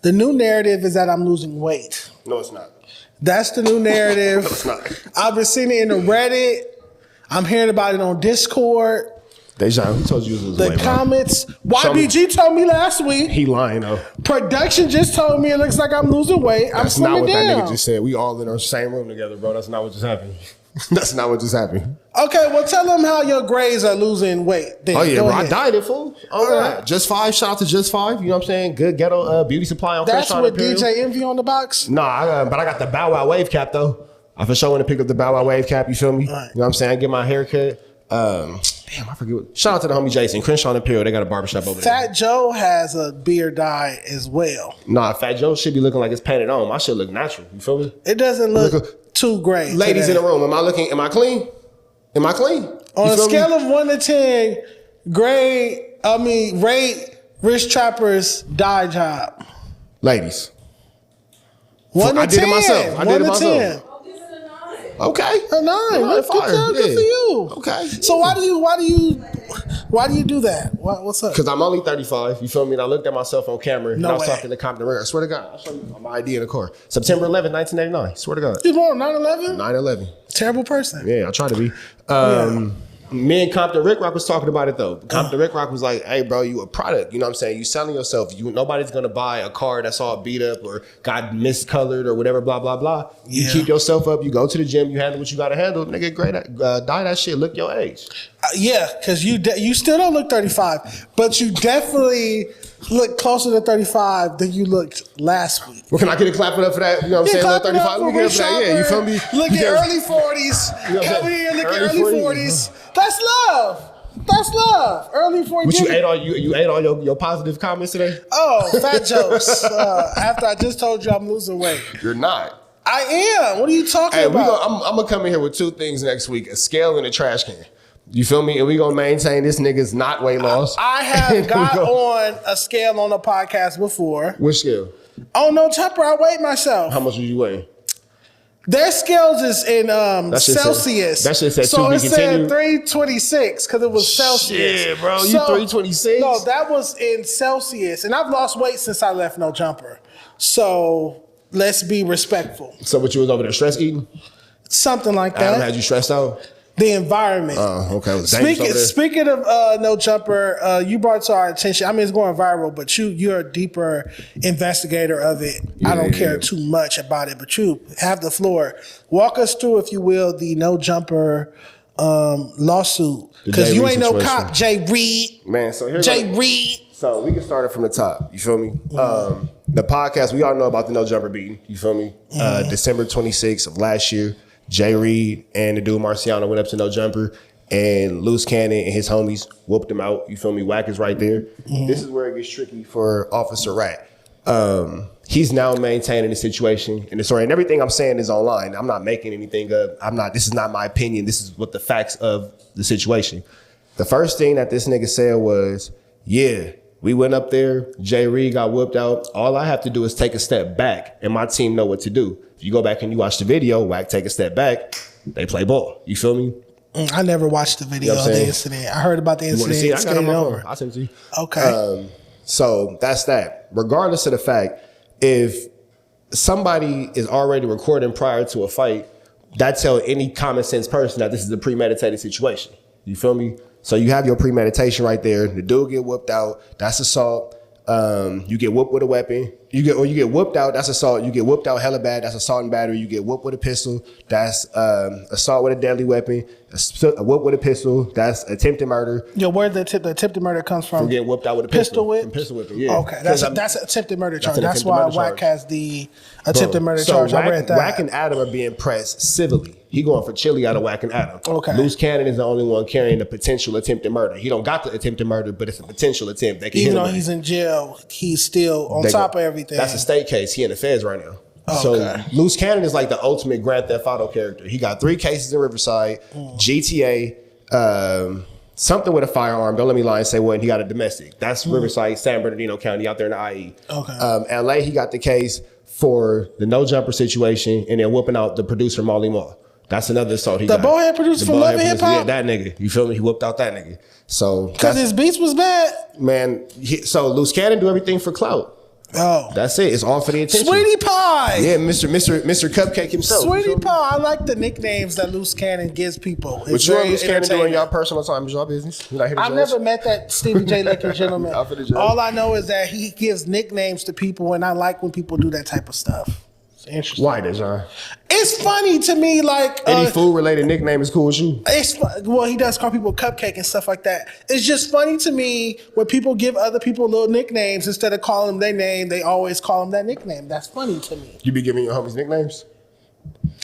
The new narrative is that I'm losing weight. No, it's not. That's the new narrative. No, it's not. I've been seeing it in the Reddit. I'm hearing about it on Discord. Dejon, who told you to lose weight, The comments. YBG told me last week. He lying though. Production just told me it looks like I'm losing weight. I'm That's not slimming what down. that nigga just said. We all in the same room together, bro. That's not what just happened. That's not what just happened. Okay, well, tell them how your grades are losing weight. Then. Oh yeah, Go bro, I ahead. dieted, fool. All right. Just 5. Shout out to Just 5. You know what I'm saying? Good ghetto beauty supply on That's Crenshaw with Imperial. DJ Envy on the box? Nah, but I got the Bow Wow wave cap though. I for sure want to pick up the Bow Wow wave cap. You feel me? Right. You know what I'm saying? I get my haircut. Damn, I forget. Shout out to the homie Jason. Crenshaw Imperial. They got a barbershop over there. Fat Joe has a beard dye as well. Nah, Fat Joe should be looking like it's painted on. My shit look natural. You feel me? It doesn't look too great. Ladies today. in the room, am I clean? Am I clean? On You a feel scale me? of 1 to 10, rate Rich Trapper's dye job. Ladies. 1 to 10. I did it myself. I did it 1 to myself. 10. Okay. A 9. Good fire. job. Good for you. Okay. So why do you do that? What's up? Because I'm only 35. You feel me? And I looked at myself on camera and No I was way. talking to Compton Rick. I swear to God. I'll show you my ID in the car. September 11th, 1989. Swear to God. You born 9/11? 9/11. Terrible person. Yeah, I try to be. Me and Compton Rick Rock was talking about it though. Compton Rick Rock was like, "Hey, bro, you a product. You know what I'm saying? You selling yourself. Nobody's gonna buy a car that's all beat up or got miscolored or whatever. Blah blah blah. You keep yourself up. You go to the gym. You handle what you gotta handle. Nigga, great. Dye that shit. Look your age. Yeah, because you still don't look 35, but you definitely look closer to 35 than you looked last week. Well, can I get a clap it up for that? You know what I'm saying? clap it up 35. for Let me get up for that. Yeah, you feel me? Look at Because- early 40s. You know what I'm Come saying? here, look at Early early 40s. 40s. That's love. That's love. Early 40s. But you ate all your positive comments today? Oh, fat jokes. After I just told you I'm losing weight. You're not. I am. What are you talking Hey, about? I'm gonna come in here with 2 things next week: a scale and a trash can. You feel me? And we gonna maintain this nigga's not weight loss. I have got on a scale on a podcast before. Which scale? Oh, No Jumper, I weighed myself. How much was you weighing? Their scales is in shit said- Celsius. that shit said so to be it said continued. 326 because it was Celsius. Shit, bro, you 326? No, that was in Celsius. And I've lost weight since I left No Jumper. So let's be respectful. So what, you was over there stress eating? Something like Adam that. had you stressed out? The environment. Oh, okay. It was dangerous over there. Speaking of No Jumper, you brought it to our attention. I mean, it's going viral, but you're a deeper investigator of it. I don't care too much about it, but you have the floor. Walk us through, if you will, the No Jumper lawsuit. Because Jay you Reed ain't no situation. cop, Jay Reed. Man, so here's Jay Reed. So we can start it from the top. You feel me? The podcast, we all know about the No Jumper beating. You feel me? December 26th of last year, Jay Reed and the dude Marciano went up to No Jumper, and Loose Cannon and his homies whooped him out. You feel me? Wack is right there. This is where it gets tricky for Officer Rat. He's now maintaining the situation in the story, and everything I'm saying is online. I'm not making anything up. This is not my opinion. This is what the facts of the situation. The first thing that this nigga said was, yeah, we went up there, Jay Reed got whooped out. All I have to do is take a step back and my team know what to do. If you go back and you watch the video, Wack take a step back, they play ball. You feel me? I never watched the video of the incident. I heard about the You want to incident. see it? I got it on my over. phone. I'll send it to you. Okay. So that's that. Regardless of the fact, if somebody is already recording prior to a fight, that tells any common sense person that this is a premeditated situation. You feel me? So you have your premeditation right there. The dude get whooped out. That's assault. You get whooped with a weapon. You get whooped out. That's assault. You get whooped out hella bad. That's assault and battery. You get whooped with a pistol. That's assault with a deadly weapon. A whoop with a pistol. That's attempted murder. Yo, where the attempted murder comes from? From getting whooped out with a pistol whip. From pistol whipping. Yeah. Okay, that's an attempted murder charge. an That's attempted why murder Wack charge. has the attempted murder charge. I read that. Wack and Adam are being pressed civilly. He going for chili out of Wack and Adam. Okay. Loose Cannon is the only one carrying the potential attempted murder. He don't got the attempted murder, but it's a potential attempt. They can Even hit him though with he's it. in jail, he's still on top of everything. That's a state case. He in the feds right now. Okay. So Loose Cannon is like the ultimate Grand Theft Auto character. He got 3 cases in Riverside, GTA, something with a firearm. Don't let me lie and say what. He got a domestic. That's Riverside, San Bernardino County out there in the IE. Okay. LA, he got the case for the No Jumper situation and then whooping out the producer Molly Mall. That's another assault he The got. bowhead producer from Love and Hip Hop? Yeah, that nigga. You feel me? He whooped out that nigga. So Because his beats was bad? man, so Loose Cannon do everything for clout. Oh, That's it. It's all for the attention. Sweetie Pie. Yeah, Mr. Cupcake himself. Sweetie Pie. I like the nicknames that Loose Cannon gives people. What you and Loose Cannon do in y'all personal time is y'all business. You're not here to I've judge. never met that Stevie J. Licker gentleman. All I know is that he gives nicknames to people, and I like when people do that type of stuff. It's interesting. Why, Dejon? It's funny to me, like any food related nickname is cool with you. Well, he does call people Cupcake and stuff like that. It's just funny to me when people give other people little nicknames instead of calling them their name. They always call them that nickname. That's funny to me. You be giving your homies nicknames?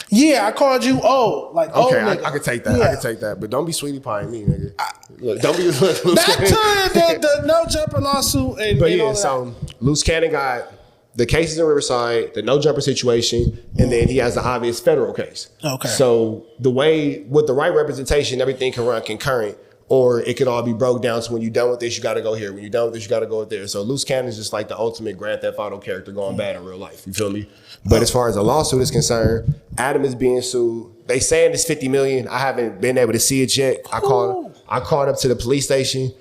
Yeah, I called you like okay, nigga. I could take that. Yeah. I could take that, but don't be Sweetie Pie me, nigga. Look, don't be Loose Back Cannon. to the No Jumper lawsuit and But and yeah, all so Loose Cannon got the cases in Riverside, the No Jumper situation, and then he has the obvious federal case. Okay. So the way, with the right representation, everything can run concurrent, or it could all be broke down to when you're done with this, you got to go here. When you're done with this, you got to go there. So Loose Cannon is just like the ultimate Grand Theft Auto character going bad in real life. You feel me? But as far as the lawsuit is concerned, Adam is being sued. They saying it's $50 million. I haven't been able to see it yet. I called up to the police station.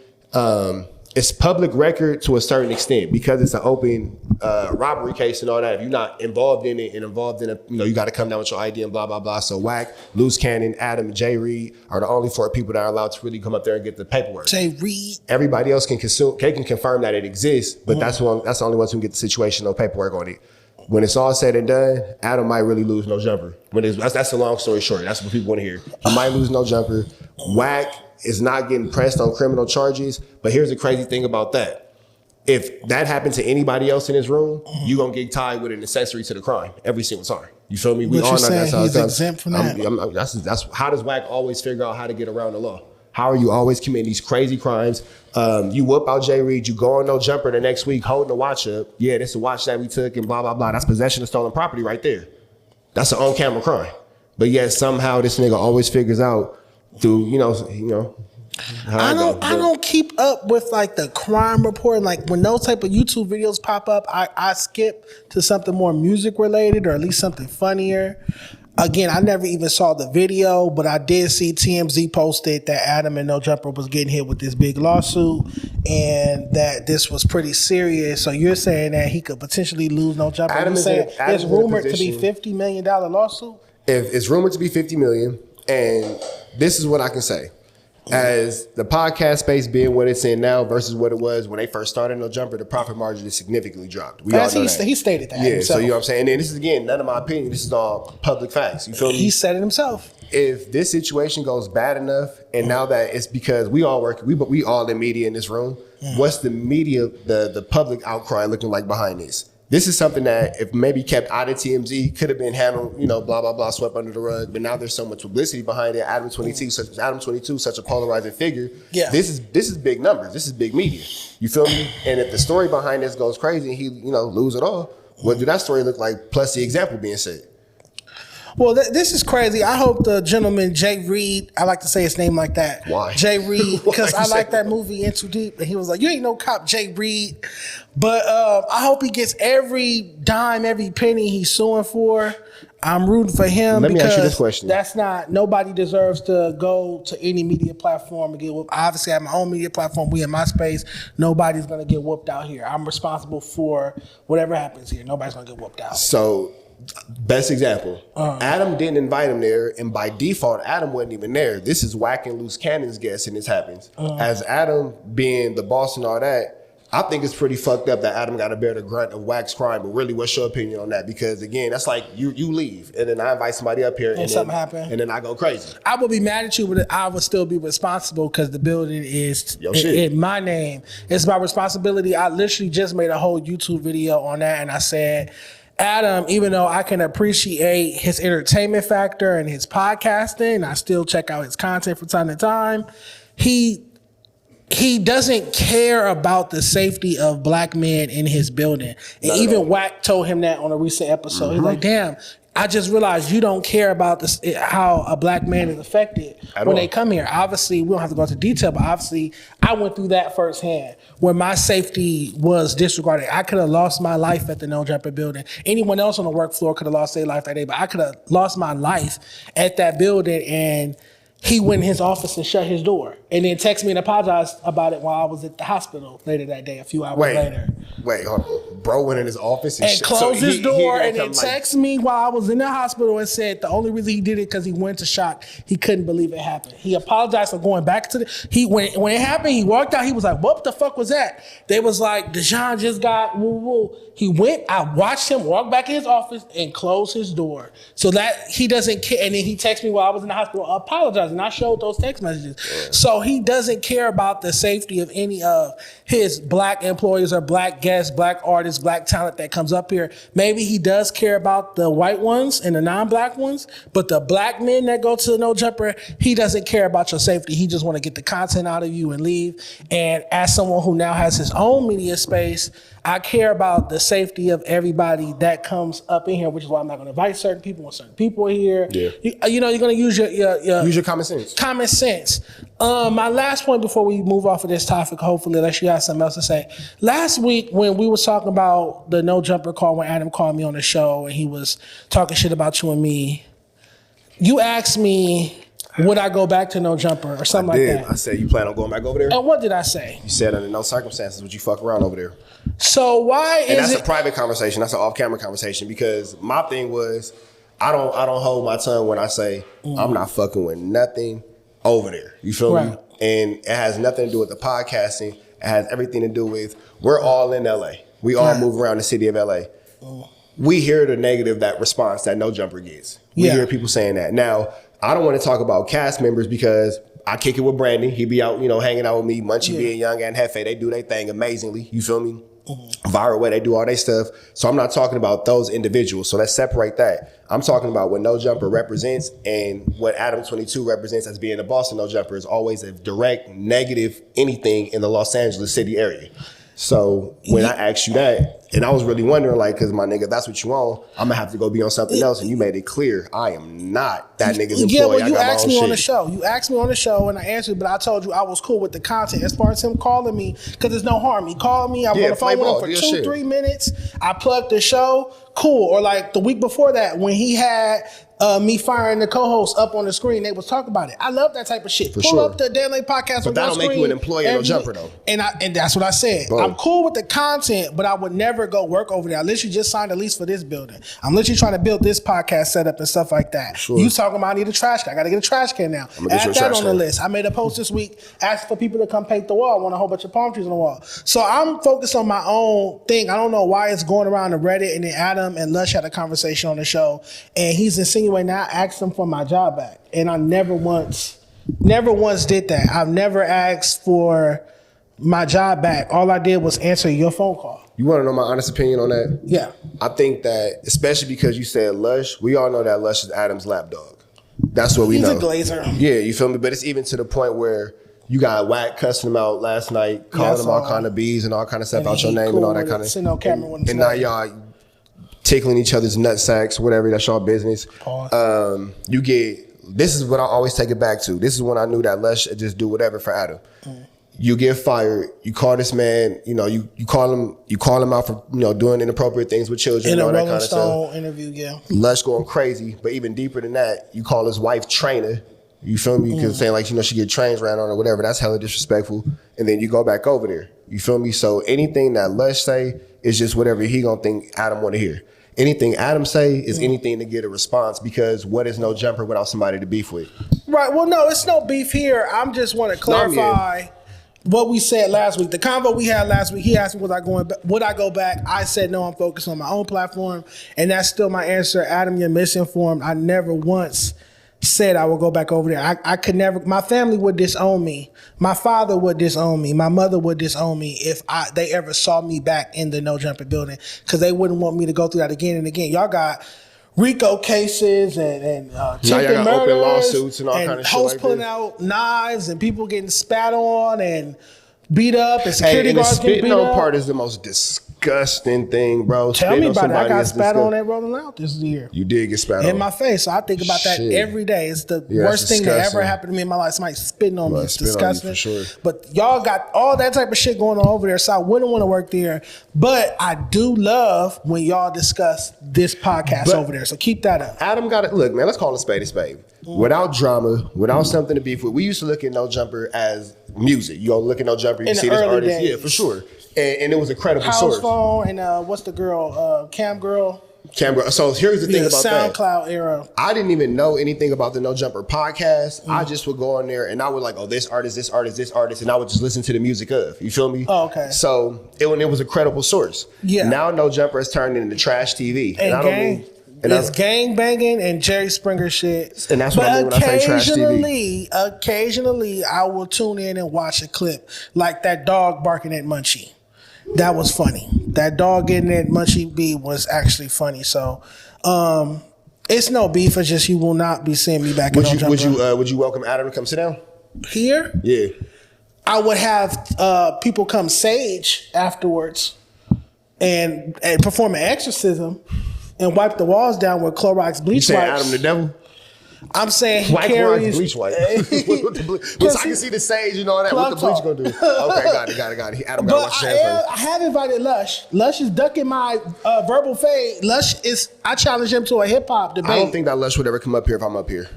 It's public record to a certain extent because it's an open robbery case and all that. If you're not involved in it and involved in it, you got to come down with your ID and blah, blah, blah. So Wack, Loose Cannon, Adam, and Jay Reed are the only 4 people that are allowed to really come up there and get the paperwork. Jay Reed. Everybody else can confirm that it exists, but that's the only ones who get the situation, no paperwork on it. When it's all said and done, Adam might really lose No Jumper. That's a long story short. That's what people want to hear. He might lose No Jumper. Wack is not getting pressed on criminal charges, but here's the crazy thing about that. If that happened to anybody else in this room, you're going to get tied with an accessory to the crime every single time. You feel me? We all know that's how it's done. Exempt from that. That's how does Wack always figure out how to get around the law? How are you always committing these crazy crimes? You whoop out Jay Reed, you go on No Jumper the next week holding the watch up. Yeah, this is a watch that we took and blah, blah, blah. That's possession of stolen property right there. That's an on-camera crime. But yet somehow this nigga always figures out through, I don't keep up with like the crime report. Like when those type of YouTube videos pop up, I skip to something more music related or at least something funnier. Again, I never even saw the video, but I did see TMZ posted that Adam and No Jumper was getting hit with this big lawsuit and that this was pretty serious. So you're saying that he could potentially lose No Jumper? Adam is it's rumored to be $50 million lawsuit? If it's rumored to be $50 million, and this is what I can say. As the podcast space being what it's in now versus what it was when they first started No Jumper, the profit margin is significantly dropped. We all know that. He stated that himself. So you know what I'm saying? And this is, again, none of my opinion. This is all public facts. You feel me? He said it himself. If this situation goes bad enough, and now that it's because we all work, we all in media in this room, what's the media, the public outcry looking like behind this? This is something that if maybe kept out of TMZ could have been handled, blah, blah, blah, swept under the rug. But now there's so much publicity behind it. Adam 22, such a polarizing figure. Yeah. This is big numbers. This is big media. You feel me? And if the story behind this goes crazy and he, lose it all, what do that story look like? Plus the example being set. Well, this is crazy. I hope the gentleman, Jay Reed, I like to say his name like that. Why? Jay Reed, because I like that movie In Too Deep. And he was like, you ain't no cop, Jay Reed. But I hope he gets every dime, every penny he's suing for. I'm rooting for him. Let me ask you this question. Nobody deserves to go to any media platform and get whooped. I obviously have my own media platform. We in my space. Nobody's going to get whooped out here. I'm responsible for whatever happens here. Nobody's going to get whooped out. So, best example, Adam didn't invite him there, and by default, Adam wasn't even there. This is Wack and Loose Cannon's guess, and this happens. As Adam being the boss and all that, I think it's pretty fucked up that Adam got to bear the grunt of Wack's crime. But really, what's your opinion on that? Because again, that's like you leave, and then I invite somebody up here, and something happen, and then I go crazy. I would be mad at you, but I would still be responsible because the building is in my name. It's my responsibility. I literally just made a whole YouTube video on that, and I said, Adam, even though I can appreciate his entertainment factor and his podcasting, I still check out his content from time to time. He doesn't care about the safety of black men in his building. And even Wack told him that on a recent episode. He's like, damn, I just realized you don't care about this, how a black man is affected when they come here. Obviously, we don't have to go into detail, but obviously I went through that firsthand where my safety was disregarded. I could have lost my life at the No Jumper building. Anyone else on the work floor could have lost their life that day, but I could have lost my life at that building, and he went in his office and shut his door. and then texted me and apologized about it while I was at the hospital later that day, a few hours later. Wait, hold on. Bro went in his office and closed his door and then texted me while I was in the hospital and said the only reason he did it because he went into shock. He couldn't believe it happened. He apologized for going back to when it happened, he walked out, he was like, what the fuck was that? They was like, Dejon just got woo. He went, I watched him walk back in his office and close his door. So that he doesn't care. And then he texted me while I was in the hospital apologizing. I showed those text messages. Yeah. So he doesn't care about the safety of any of his black employees or black guests, black artists, black talent that comes up here. Maybe he does care about the white ones and the non-black ones, but the black men that go to the No Jumper, he doesn't care about your safety. He just want to get the content out of you and leave. And as someone who now has his own media space, I care about the safety of everybody that comes up in here, which is why I'm not going to invite certain people when certain people are here. Yeah. You're going to use your common sense. Common sense. My last point before we move off of this topic, hopefully, unless you have something else to say. Last week when we were talking about the No Jumper call, when Adam called me on the show and he was talking shit about you and me, you asked me, would I go back to No Jumper or something like that? I said, you plan on going back over there? And what did I say? You said under no circumstances would you fuck around over there. So why is it? And that's a private conversation. That's an off-camera conversation because my thing was, I don't hold my tongue when I say I'm not fucking with nothing over there. You feel me? And it has nothing to do with the podcasting. It has everything to do with we're all in LA. We all move around the city of LA. We hear the negative that response that No Jumper gets. We hear people saying that. Now, I don't want to talk about cast members because I kick it with Brandon. He be out, hanging out with me. Munchie being young and Hefe, they do their thing amazingly. You feel me? Viral way, they do all their stuff. So I'm not talking about those individuals. So let's separate that. I'm talking about what No Jumper represents and what Adam 22 represents as being a boss of No Jumper is always a direct negative anything in the Los Angeles city area. So when I asked you that, and I was really wondering, like, because my nigga, that's what you on, I'm gonna have to go be on something else. And you made it clear, I am not that nigga's employee. Yeah, well, you asked me on the show. You asked me on the show, and I answered, but I told you I was cool with the content. As far as him calling me, because there's no harm. He called me. I was on the phone with him for 2-3 minutes. I plugged the show. Cool. Or like the week before that, when he had me firing the co-host up on the screen, they was talking about it. I love that type of shit. Pull up the Dan Lake podcast. But that don't make you an employee of No Jumper though. And that's what I said. Bro. I'm cool with the content, but I would never go work over there. I literally just signed a lease for this building. I'm literally trying to build this podcast setup and stuff like that. Sure. You talking about I need a trash can. I got to get a trash can now. Add that on the list. I made a post this week asking for people to come paint the wall. I want a whole bunch of palm trees on the wall. So I'm focused on my own thing. I don't know why it's going around the Reddit, and then Adam and Lush had a conversation on the show, and he's insinuating I asked him for my job back, and I never once did that. I've never asked for my job back. All I did was answer your phone call. You want to know my honest opinion on that? Yeah. I think that, especially because you said Lush, we all know that Lush is Adam's lapdog. That's what we know. He's a glazer. Yeah, you feel me? But it's even to the point where you got Wack cussing him out last night, calling him all kind of B's and all kind of stuff out your name and all that kind of. Sitting on camera with him. And now y'all tickling each other's nut sacks, whatever, that's y'all business. You get, this is what I always take it back to. This is when I knew that Lush just do whatever for Adam. You get fired, you call this man, you call him out for, doing inappropriate things with children and all that kind of stuff. Interview, yeah. Lush going crazy, but even deeper than that, you call his wife trainer. You feel me? Because saying like, she get trains ran on or whatever, that's hella disrespectful. And then you go back over there. You feel me? So anything that Lush say is just whatever he gonna think Adam want to hear. Anything Adam say is anything to get a response, because what is No Jumper without somebody to beef with? Right. Well, no, it's no beef here. I'm just want to clarify what we said last week. The convo we had last week, he asked me, would I go back? I said, no, I'm focused on my own platform. And that's still my answer. Adam, you're misinformed. I never once said I would go back over there. I could never. My family would disown me. My father would disown me. My mother would disown me if they ever saw me back in the No Jumper building, because they wouldn't want me to go through that again and again. Y'all got RICO cases and attempted murders, open lawsuits and all kind of shit hosts like pulling out knives and people getting spat on and beat up and security guards getting beat up. The spitting on part is the most disgusting disgusting thing, bro. Tell Spitting me on about it. I somebody got is spat on disgusting. at Rolling Loud this year. You did get spat on. In my face. So I think about that Shit. every day. It's the Yeah, worst that's thing that ever disgusting. happened to me in my life. Somebody spitting on me. It's Spit on you disgusting. for sure. But y'all got all that type of shit going on over there, so I wouldn't want to work there. But I do love when y'all discuss this podcast over there. So keep that up. Adam got it. Look, man, let's call a spade a spade. Without drama, without something to beef with, we used to look at No Jumper as music. You go look at No Jumper, you In see the this early artist. days. Yeah, for sure. And it was a credible House source. phone and what's the girl? Cam girl. Camera. So here's the thing about that. SoundCloud era. I didn't even know anything about the No Jumper podcast. I just would go on there and I would like, oh, this artist, this artist, this artist, and I would just listen to the music of. You feel me? Oh, okay. So it was a credible source. Yeah. Now No Jumper has turned into trash TV. And I don't gang. mean. And It's gang banging and Jerry Springer shit. And that's what I mean when I say trash TV. Occasionally, I will tune in and watch a clip like that dog barking at Munchie. That was funny. That dog getting at Munchie B was actually funny. So, it's no beef. It's just you will not be seeing me back in No Jumper. Would you welcome Adam to come sit down? Here, Yeah. I would have people come sage afterwards and perform an exorcism and wipe the walls down with Clorox You bleach say wipes. Adam the devil? I'm saying he White carries bleach white. With the bleach. But so I can see the sage and all that. What the bleach gonna do? Okay, got it. Adam got to But watch that I have invited Lush. Lush is ducking my verbal fade. I challenge him to a hip hop debate. I don't think that Lush would ever come up here if I'm up here.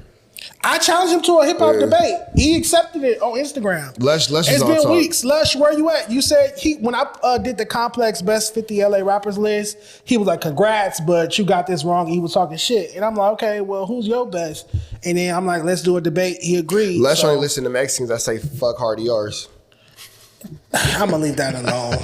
I challenged him to a hip hop debate. He accepted it on Instagram. Lush is It's all been talk. weeks. Lush, where you at? You said when I did the Complex Best 50 LA Rappers list, he was like, congrats, but you got this wrong. He was talking shit. And I'm like, okay, well, who's your best? And then I'm like, let's do a debate. He agreed. Lush only listen to Mexicans that say fuck hard ERs. I'm going to leave that alone.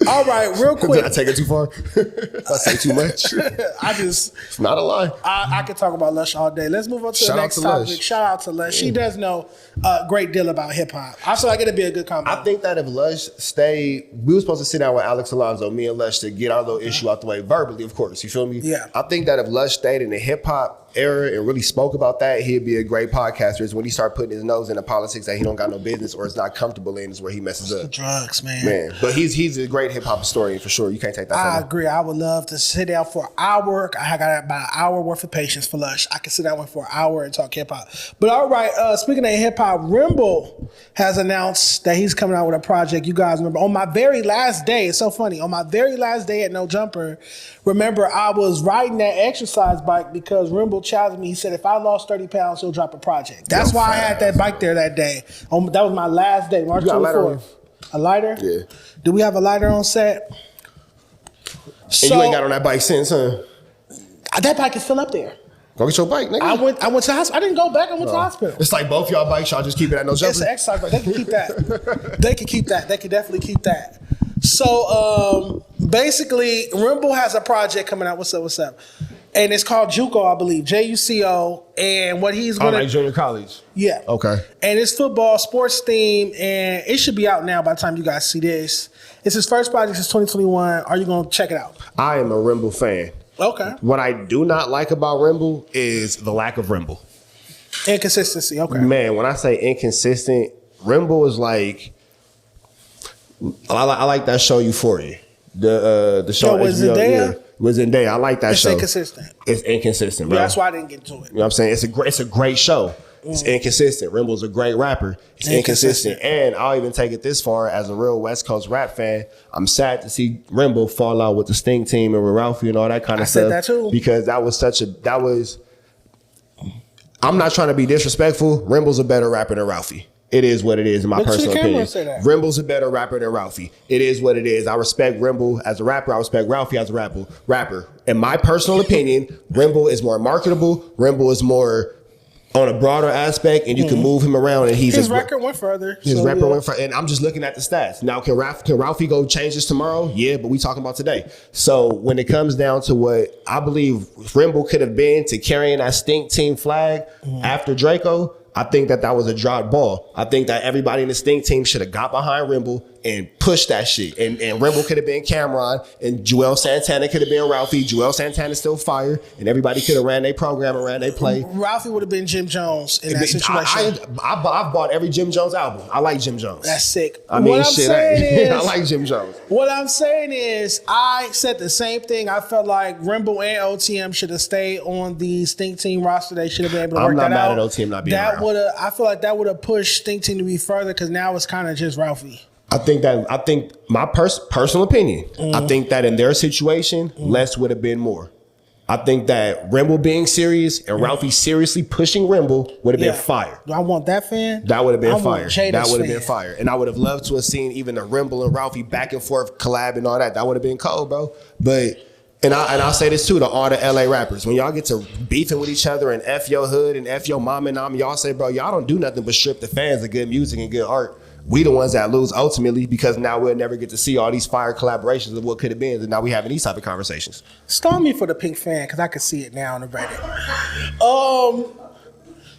All right, real quick. Did I take it too far? I say too much. It's not a lie. I could talk about Lush all day. Let's move on to Shout the out next to topic. Lush. Shout out to Lush. She does know a great deal about hip hop. I feel like it'd be a good combo. I think that if Lush stayed, we were supposed to sit down with Alex Alonso, me and Lush, to get our little issue out the way verbally, of course. You feel me? Yeah. I think that if Lush stayed in the hip hop era and really spoke about that, he'd be a great podcaster. It's when he start putting his nose into politics that he don't got no business or is not comfortable in is where he messes up. Drugs, man. Man, but he's a great hip hop historian for sure. You can't take that from I him. agree. I would love to sit down for an hour. I got about an hour worth of patience for Lush. I can sit down with for an hour and talk hip hop. But all right, speaking of hip hop, Remble has announced that he's coming out with a project. You guys remember on my very last day, it's so funny. On my very last day at No Jumper, remember I was riding that exercise bike because Remble challenged me. He said if I lost 30 pounds, he'll drop a project. That's why I had that bike there that day. That was my last day, March You got a lighter 24th. A lighter? Yeah. Do we have a lighter on set? And you ain't got on that bike since, huh? That bike is still up there. Go get your bike, nigga. I went to the hospital. I didn't go back. I went to the hospital. It's like both y'all bikes, y'all just keep it at No Jumper. It's an exercise bike. They can keep that. They can keep that. They can definitely keep that. So basically, Remble has a project coming out. What's up? And it's called JUCO, I believe. JUCO. And what he's going to... like junior college. Yeah. Okay. And it's football, sports theme, and it should be out now by the time you guys see this. It's his first project since 2021. Are you going to check it out? I am a Remble fan. Okay. What I do not like about Remble is the lack of Remble. Inconsistency. Okay. Man, when I say inconsistent, Remble is like... I like that show Euphoria. The show was HBO, Zendaya? yeah. Was Zendaya. I like that It's show. inconsistent. It's inconsistent, bro. Yeah, that's why I didn't get to it. You know what I'm saying? It's a great show. It's inconsistent. Remble's a great rapper. It's inconsistent. And I'll even take it this far as a real West Coast rap fan. I'm sad to see Remble fall out with the Sting team and with Ralphie and all that kind of stuff. I said that too. Because I'm not trying to be disrespectful. Remble's a better rapper than Ralphie. It is what it is in my Look to the personal camera opinion. and say that. Remble's a better rapper than Ralphie. It is what it is. I respect Remble as a rapper. I respect Ralphie as a rapper. In my personal opinion, Remble is more marketable. Remble is more on a broader aspect, and you can move him around. And His record went further. and I'm just looking at the stats. Now, can Ralphie go change this tomorrow? Yeah, but we talking about today. So when it comes down to what I believe Remble could have been to carrying that Stink team flag after Draco, I think that was a dropped ball. I think that everybody in the Stink team should have got behind Remble, and push that shit. And Remble could have been Cameron, and Joel Santana could have been Ralphie. Joel Santana's still fire, and everybody could have ran their program and ran their play. Ralphie would have been Jim Jones in that situation. I've bought every Jim Jones album. I like Jim Jones. That's sick. I mean, I like Jim Jones. What I'm saying is, I said the same thing. I felt like Remble and OTM should have stayed on the Stink Team roster. They should have been able to work that out. I'm not mad at OTM not being around. I feel like that would have pushed Stink Team to be further because now it's kind of just Ralphie. I think my personal opinion, I think that in their situation, less would have been more. I think that Remble being serious and Ralphie seriously pushing Remble would have been fire. Do I want that fan? That would have been fire. That would have been fire. And I would have loved to have seen even a Remble and Ralphie back and forth collab and all that. That would have been cold, bro. But and I'll say this too to all the LA rappers. When y'all get to beefing with each other and F your hood and F your mom and y'all say, bro, y'all don't do nothing but strip the fans of good music and good art. We the ones that lose ultimately because now we'll never get to see all these fire collaborations of what could have been. And now we having these type of conversations. Storm me for the pink fan because I can see it now on the Reddit.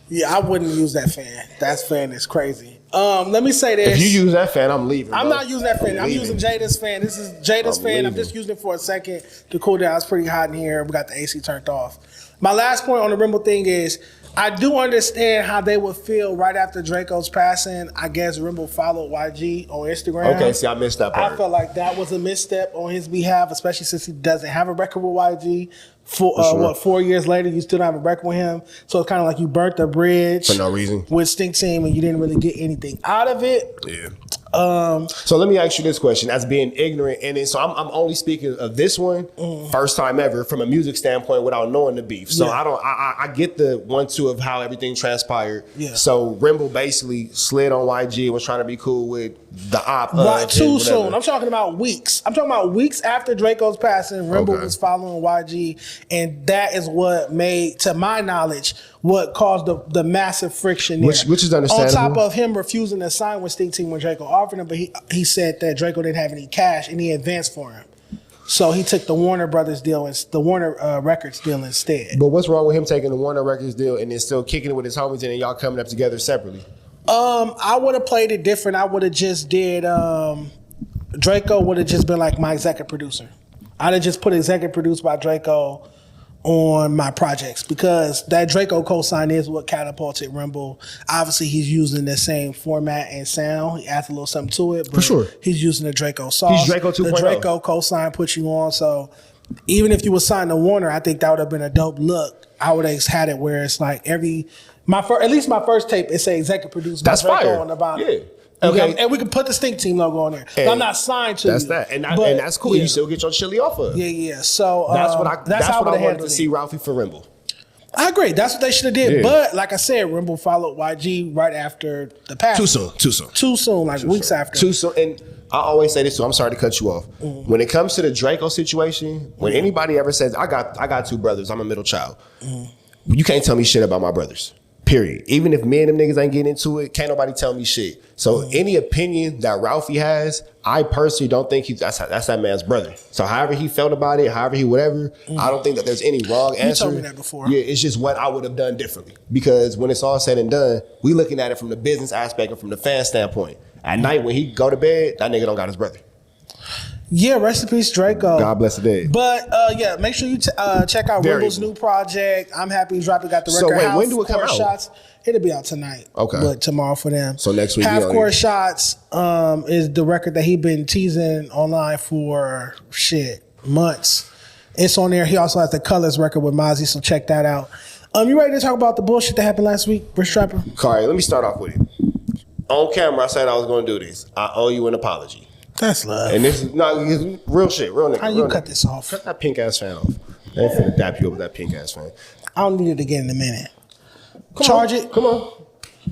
Yeah, I wouldn't use that fan. That fan is crazy. Let me say this. If you use that fan, I'm leaving. I'm not using that fan. I'm using Jada's fan. This is Jada's fan. I'm just using it for a second to cool down. It's pretty hot in here. We got the AC turned off. My last point on the Remble thing is I do understand how they would feel right after Draco's passing. I guess Remble followed YG on Instagram. Okay, see, I missed that part. I felt like that was a misstep on his behalf, especially since he doesn't have a record with YG. 4 years later, you still don't have a record with him. So it's kind of like you burnt the bridge for no reason with Stink Team, and you didn't really get anything out of it. Yeah. So let me ask you this question: as being ignorant in it, so I'm only speaking of this one, first time ever from a music standpoint without knowing the beef. So I get the 1-2 of how everything transpired. Yeah. So Remble basically slid on YG and was trying to be cool with the op. Too soon. I'm talking about weeks. I'm talking about weeks after Draco's passing. Remble was following YG, and that is what made, to my knowledge, what caused the massive friction there. Which is understandable. On top of him refusing to sign with Stink Team when Draco offered him, but he said that Draco didn't have any cash and he advanced for him. So he took the Warner Brothers deal, the Warner Records deal instead. But what's wrong with him taking the Warner Records deal and then still kicking it with his homies and then y'all coming up together separately? I would have played it different. I would have just did, Draco would have just been like my executive producer. I'd have just put executive produced by Draco on my projects because that Draco co-sign is what catapulted Remble. Obviously, he's using the same format and sound. He adds a little something to it, but for sure, he's using the Draco sauce. He's Draco 2.0. The Draco co-sign puts you on. So even if you were signed to Warner, I think that would have been a dope look. I would have had it where it's like at least my first tape, it say executive produced by Draco fire. On the bottom. Yeah. Okay, and we can put the Stink Team logo on there. I'm not signed to that's you. That, and that's cool. Yeah. You still get your chili off of. Yeah. So that's what I wanted to see Ralphie for Remble. I agree. That's what they should have did. Yeah. But like I said, Remble followed YG right after the pass. Too soon. Like weeks after. Too soon. And I always say this too. I'm sorry to cut you off. When it comes to the Draco situation, when anybody ever says, I got two brothers, I'm a middle child. You can't tell me shit about my brothers. Period. Even if me and them niggas ain't getting into it, can't nobody tell me shit. So any opinion that Ralphie has, I personally don't think that's that man's brother. So however he felt about it, however he whatever, I don't think that there's any wrong answer. You told me that before. Yeah, it's just what I would have done differently. Because when it's all said and done, we looking at it from the business aspect and from the fan standpoint. At night when he go to bed, that nigga don't got his brother. Yeah, rest in peace, Draco. God bless the dead. But yeah, make sure you check out Remble's new project. I'm happy he dropped it. Got the record. So wait, Half when do it come out? Shots. It'll be out tonight. Okay, but tomorrow for them. So next week. Half Court Shots is the record that he been teasing online for months. It's on there. He also has the Colors record with Mozzie, so check that out. You ready to talk about the bullshit that happened last week, Rich Trapper? Kari, let me start off with it. On camera, I said I was going to do this. I owe you an apology. That's love. And this is real shit, real nigga. How you cut this off? Cut that pink ass fan off. I ain't finna dap you up with that pink ass fan. I don't need it again in a minute. Charge it. Come on.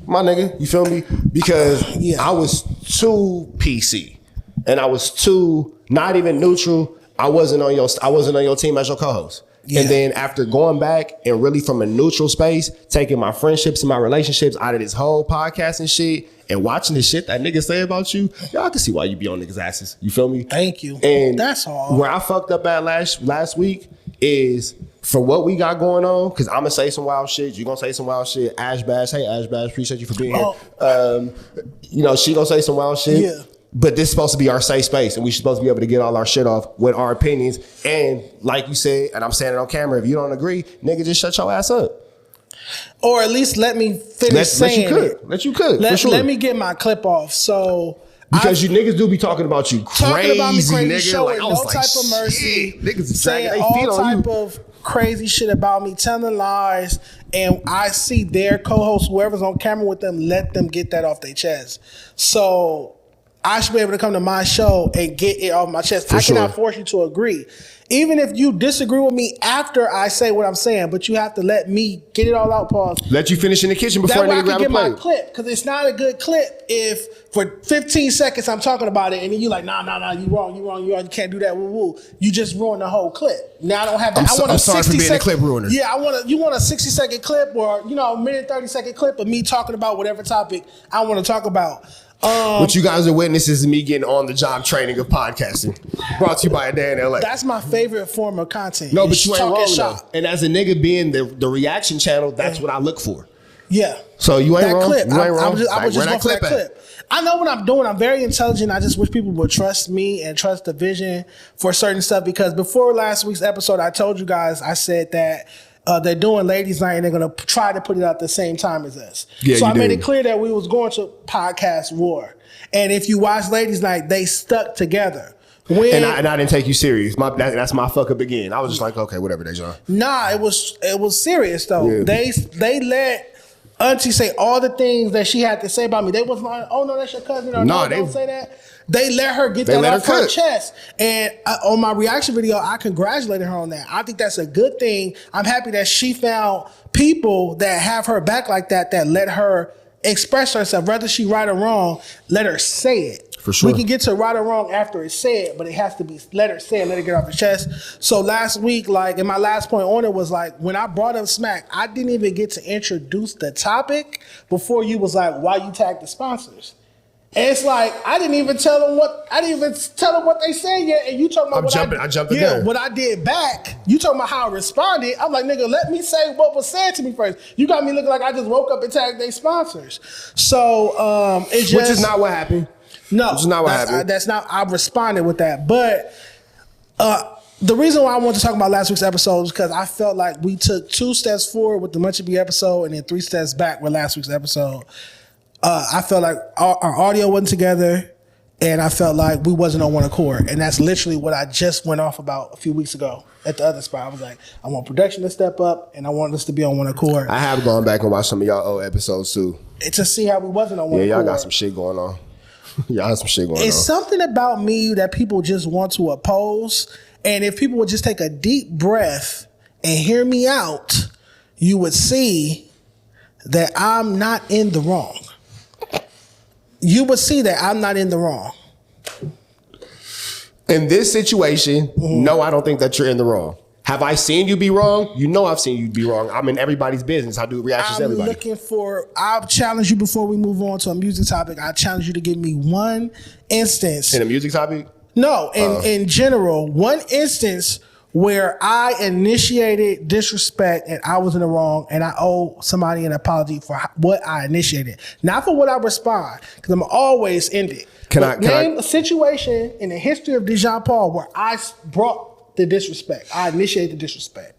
My nigga, you feel me? Because I was too PC. And I was too not even neutral. I wasn't on your team as your co-host. Yeah. And then after going back and really from a neutral space, taking my friendships and my relationships out of this whole podcast and shit, and watching the shit that niggas say about you, y'all can see why you be on niggas' asses. You feel me? Thank you. And that's all. Where I fucked up at last week is for what we got going on, because I'm going to say some wild shit. You going to say some wild shit. Ash Bash. Hey, Ash Bash. Appreciate you for being here. She going to say some wild shit. Yeah. But this is supposed to be our safe space, and we supposed to be able to get all our shit off with our opinions. And like you said, and I'm saying it on camera, if you don't agree, nigga, just shut your ass up. Or at least let me finish saying it. Let you cook. Let me get my clip off. So because you niggas do be talking about you crazy, talking about me crazy, nigga. showing like, no type of mercy, niggas saying all type of crazy shit about me, telling lies, and I see their co-host, whoever's on camera with them, let them get that off their chest. So I should be able to come to my show and get it off my chest. I cannot force you to agree. Even if you disagree with me after I say what I'm saying, but you have to let me get it all out, pause. Let you finish in the kitchen before that way I I can grab a get plate. my clip, because it's not a good clip if for 15 seconds I'm talking about it and then you like, nah, you wrong, you can't do that, woo. You just ruined the whole clip. Now I don't have that. I'm sorry for being a clip ruiner. Yeah, you want a 60-second clip or a minute 30-second clip of me talking about whatever topic I want to talk about. What you guys are witnesses is me getting on the job training of podcasting. Brought to you by a day in LA. That's my favorite form of content. No, but you ain't wrong though. And as a nigga being the reaction channel, that's what I look for. Yeah. So you ain't wrong. Clip. You ain't wrong. I was just going for that clip. I know what I'm doing. I'm very intelligent. I just wish people would trust me and trust the vision for certain stuff, because before last week's episode, I told you guys, I said that they're doing ladies' night and they're gonna try to put it out at the same time as us. Yeah, so I made it clear that we was going to podcast war. And if you watch ladies' night, they stuck together. And I didn't take you serious. That's my fuck up again. I was just like, okay, whatever, Dejon. Nah, it was serious though. Yeah. They let Auntie say all the things that she had to say about me. They wasn't like, oh no, that's your cousin, or no, don't say that. They let her get that off her chest. And on my reaction video, I congratulated her on that. I think that's a good thing. I'm happy that she found people that have her back like that let her express herself. Whether she right or wrong, let her say it. For sure. We can get to right or wrong after it's said, but it has to be, let her say it, let her get off her chest. So last week, and my last point on it was when I brought up Smack, I didn't even get to introduce the topic before you was like, why you tag the sponsors? And it's like, I didn't even tell them what they said yet. And you talking about I jumped the gun. What I did back. You talking about how I responded. I'm like, nigga, let me say what was said to me first. You got me looking like I just woke up and tagged their sponsors. So it's just, which is not what happened. No, which is not what happened. That's not. I responded with that, but the reason why I wanted to talk about last week's episode is because I felt like we took 2 steps forward with the Much of Me episode and then 3 steps back with last week's episode. I felt like our audio wasn't together, and I felt like we wasn't on one accord. And that's literally what I just went off about a few weeks ago at the other spot. I was like, I want production to step up, and I want us to be on one accord. I have gone back and watched some of y'all old episodes too. To see how we wasn't on one accord. Yeah, y'all got some shit going on. Y'all got some shit going on. It's something about me that people just want to oppose. And if people would just take a deep breath and hear me out, you would see that I'm not in the wrong. You would see that I'm not in the wrong. In this situation, no, I don't think that you're in the wrong. Have I seen you be wrong? You know I've seen you be wrong. I'm in everybody's business. I do reactions to everybody. I'll challenge you before we move on to a music topic. I challenge you to give me one instance. In a music topic? No, in general, one instance where I initiated disrespect and I was in the wrong and I owe somebody an apology for what I initiated. Not for what I respond, because I'm always end it. Name a situation in the history of Dejon Paul where I brought the disrespect. I initiated the disrespect.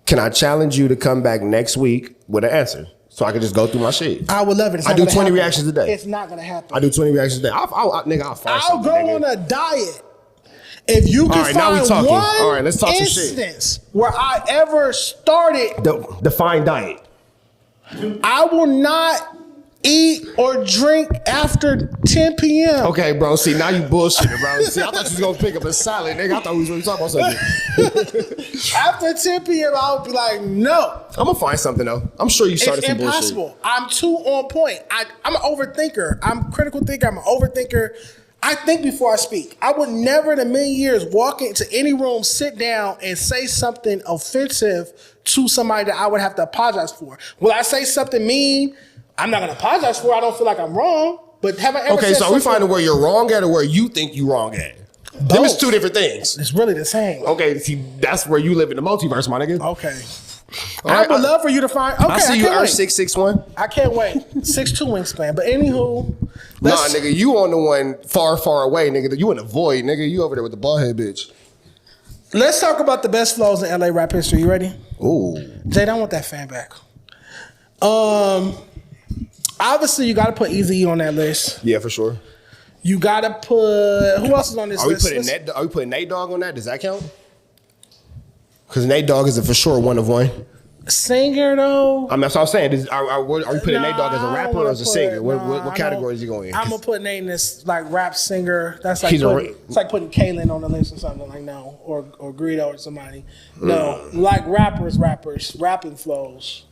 Can I challenge you to come back next week with an answer? So I can just go through my shit. I would love it. I do 20 reactions a day. It's not going to happen. I do 20 reactions a day. I'll find I'll go on a diet. If you can find one instance where I ever started. Define diet. I will not eat or drink after 10 p.m. Okay, bro. See, now you bullshitting, bro. See, I thought you was going to pick up a salad, nigga. I thought we was going to talk about something. After 10 p.m., I would be like, no. I'm going to find something, though. I'm sure you started some bullshit. It's impossible. I'm too on point. I'm an overthinker. I'm a critical thinker. I'm an overthinker. I think before I speak. I would never in a million years walk into any room, sit down, and say something offensive to somebody that I would have to apologize for. Will I say something mean? I'm not going to apologize for. I don't feel like I'm wrong. But have I ever said so are we finding where you're wrong at or where you think you're wrong at? Them is two different things. It's really the same. Okay, see, that's where you live in the multiverse, my nigga. Okay. I would love for you to find. Okay, I see you Earth 661. I can't wait. 6'2" wingspan. But anywho, Nah, nigga, you on the one far, far away, nigga. You in the void, nigga. You over there with the bald head bitch. Let's talk about the best flows in LA rap history. You ready? Ooh. Jay, I want that fan back. Obviously, you got to put Eazy-E on that list. Yeah, for sure. You got to put... Who else is on this list? Are we putting Nate Dogg on that? Does that count? Because Nate Dogg is for sure one of one. Singer, though? I mean, that's what I'm saying. Are we putting Nate Dogg as a rapper or as a singer? What category is he going in? I'm going to put Nate in this, like, rap singer. That's like it's like putting Kaylin on the list or something. Like, no. Or Greedo or somebody. No. Like, rappers, rapping flows.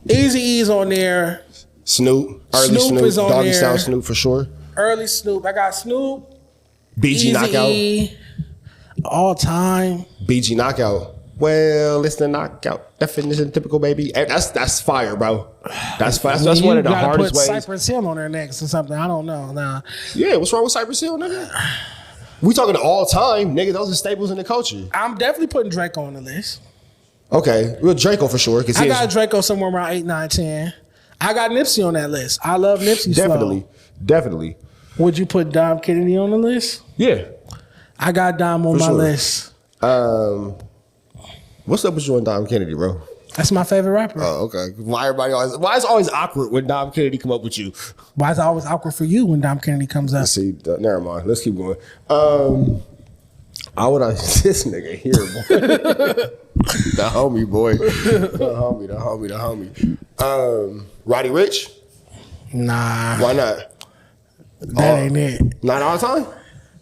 Eazy-E's on there. Snoop. Early Snoop is on Doggy there. Style Snoop for sure. Early Snoop. I got Snoop. BG Eazy-E, Knockout. All time. BG Knockout. Well, it's the knockout definition, typical baby. That's fire, bro. That's fire. That's one of the hardest ways. Cypress Hill on there next or something. I don't know. Nah. Yeah, what's wrong with Cypress Hill, nigga? We talking all time, nigga. Those are staples in the culture. I'm definitely putting Draco on the list. Okay, well, Draco for sure. I got Draco somewhere around 8, 9, 10. I got Nipsey on that list. I love Nipsey's flow. Definitely. Would you put Dom Kennedy on the list? Yeah. I got Dom on my list. What's up with you and Dom Kennedy, bro? That's my favorite rapper. Oh, okay. Why is it always awkward when Dom Kennedy come up with you? Why is it always awkward for you when Dom Kennedy comes up? Let's see. Never mind. Let's keep going. This nigga here, boy. The homie, boy. The homie. Roddy Ricch? Nah. Why not? That ain't it. Not all the time?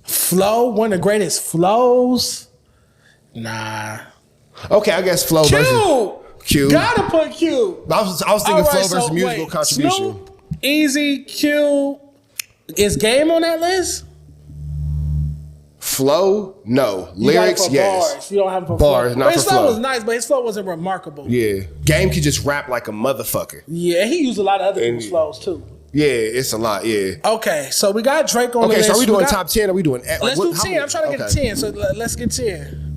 Flow, one of the greatest flows? Nah. Okay, I guess Flow versus Q. Gotta put Q. I was thinking Flow versus musical contribution. Snoop, Easy, Q. Is Game on that list? Flow, no. Lyrics, yes. Bars. You don't have for bars, flow. not but for flow. His flow was nice, but his flow wasn't remarkable. Yeah. Game could just rap like a motherfucker. Yeah, he used a lot of other people's flows too. Yeah, it's a lot, yeah. Okay, so we got Drake on the list. Okay, so are we doing top 10 or are we doing... Let's do 10. I'm trying to get a 10, so let's get 10.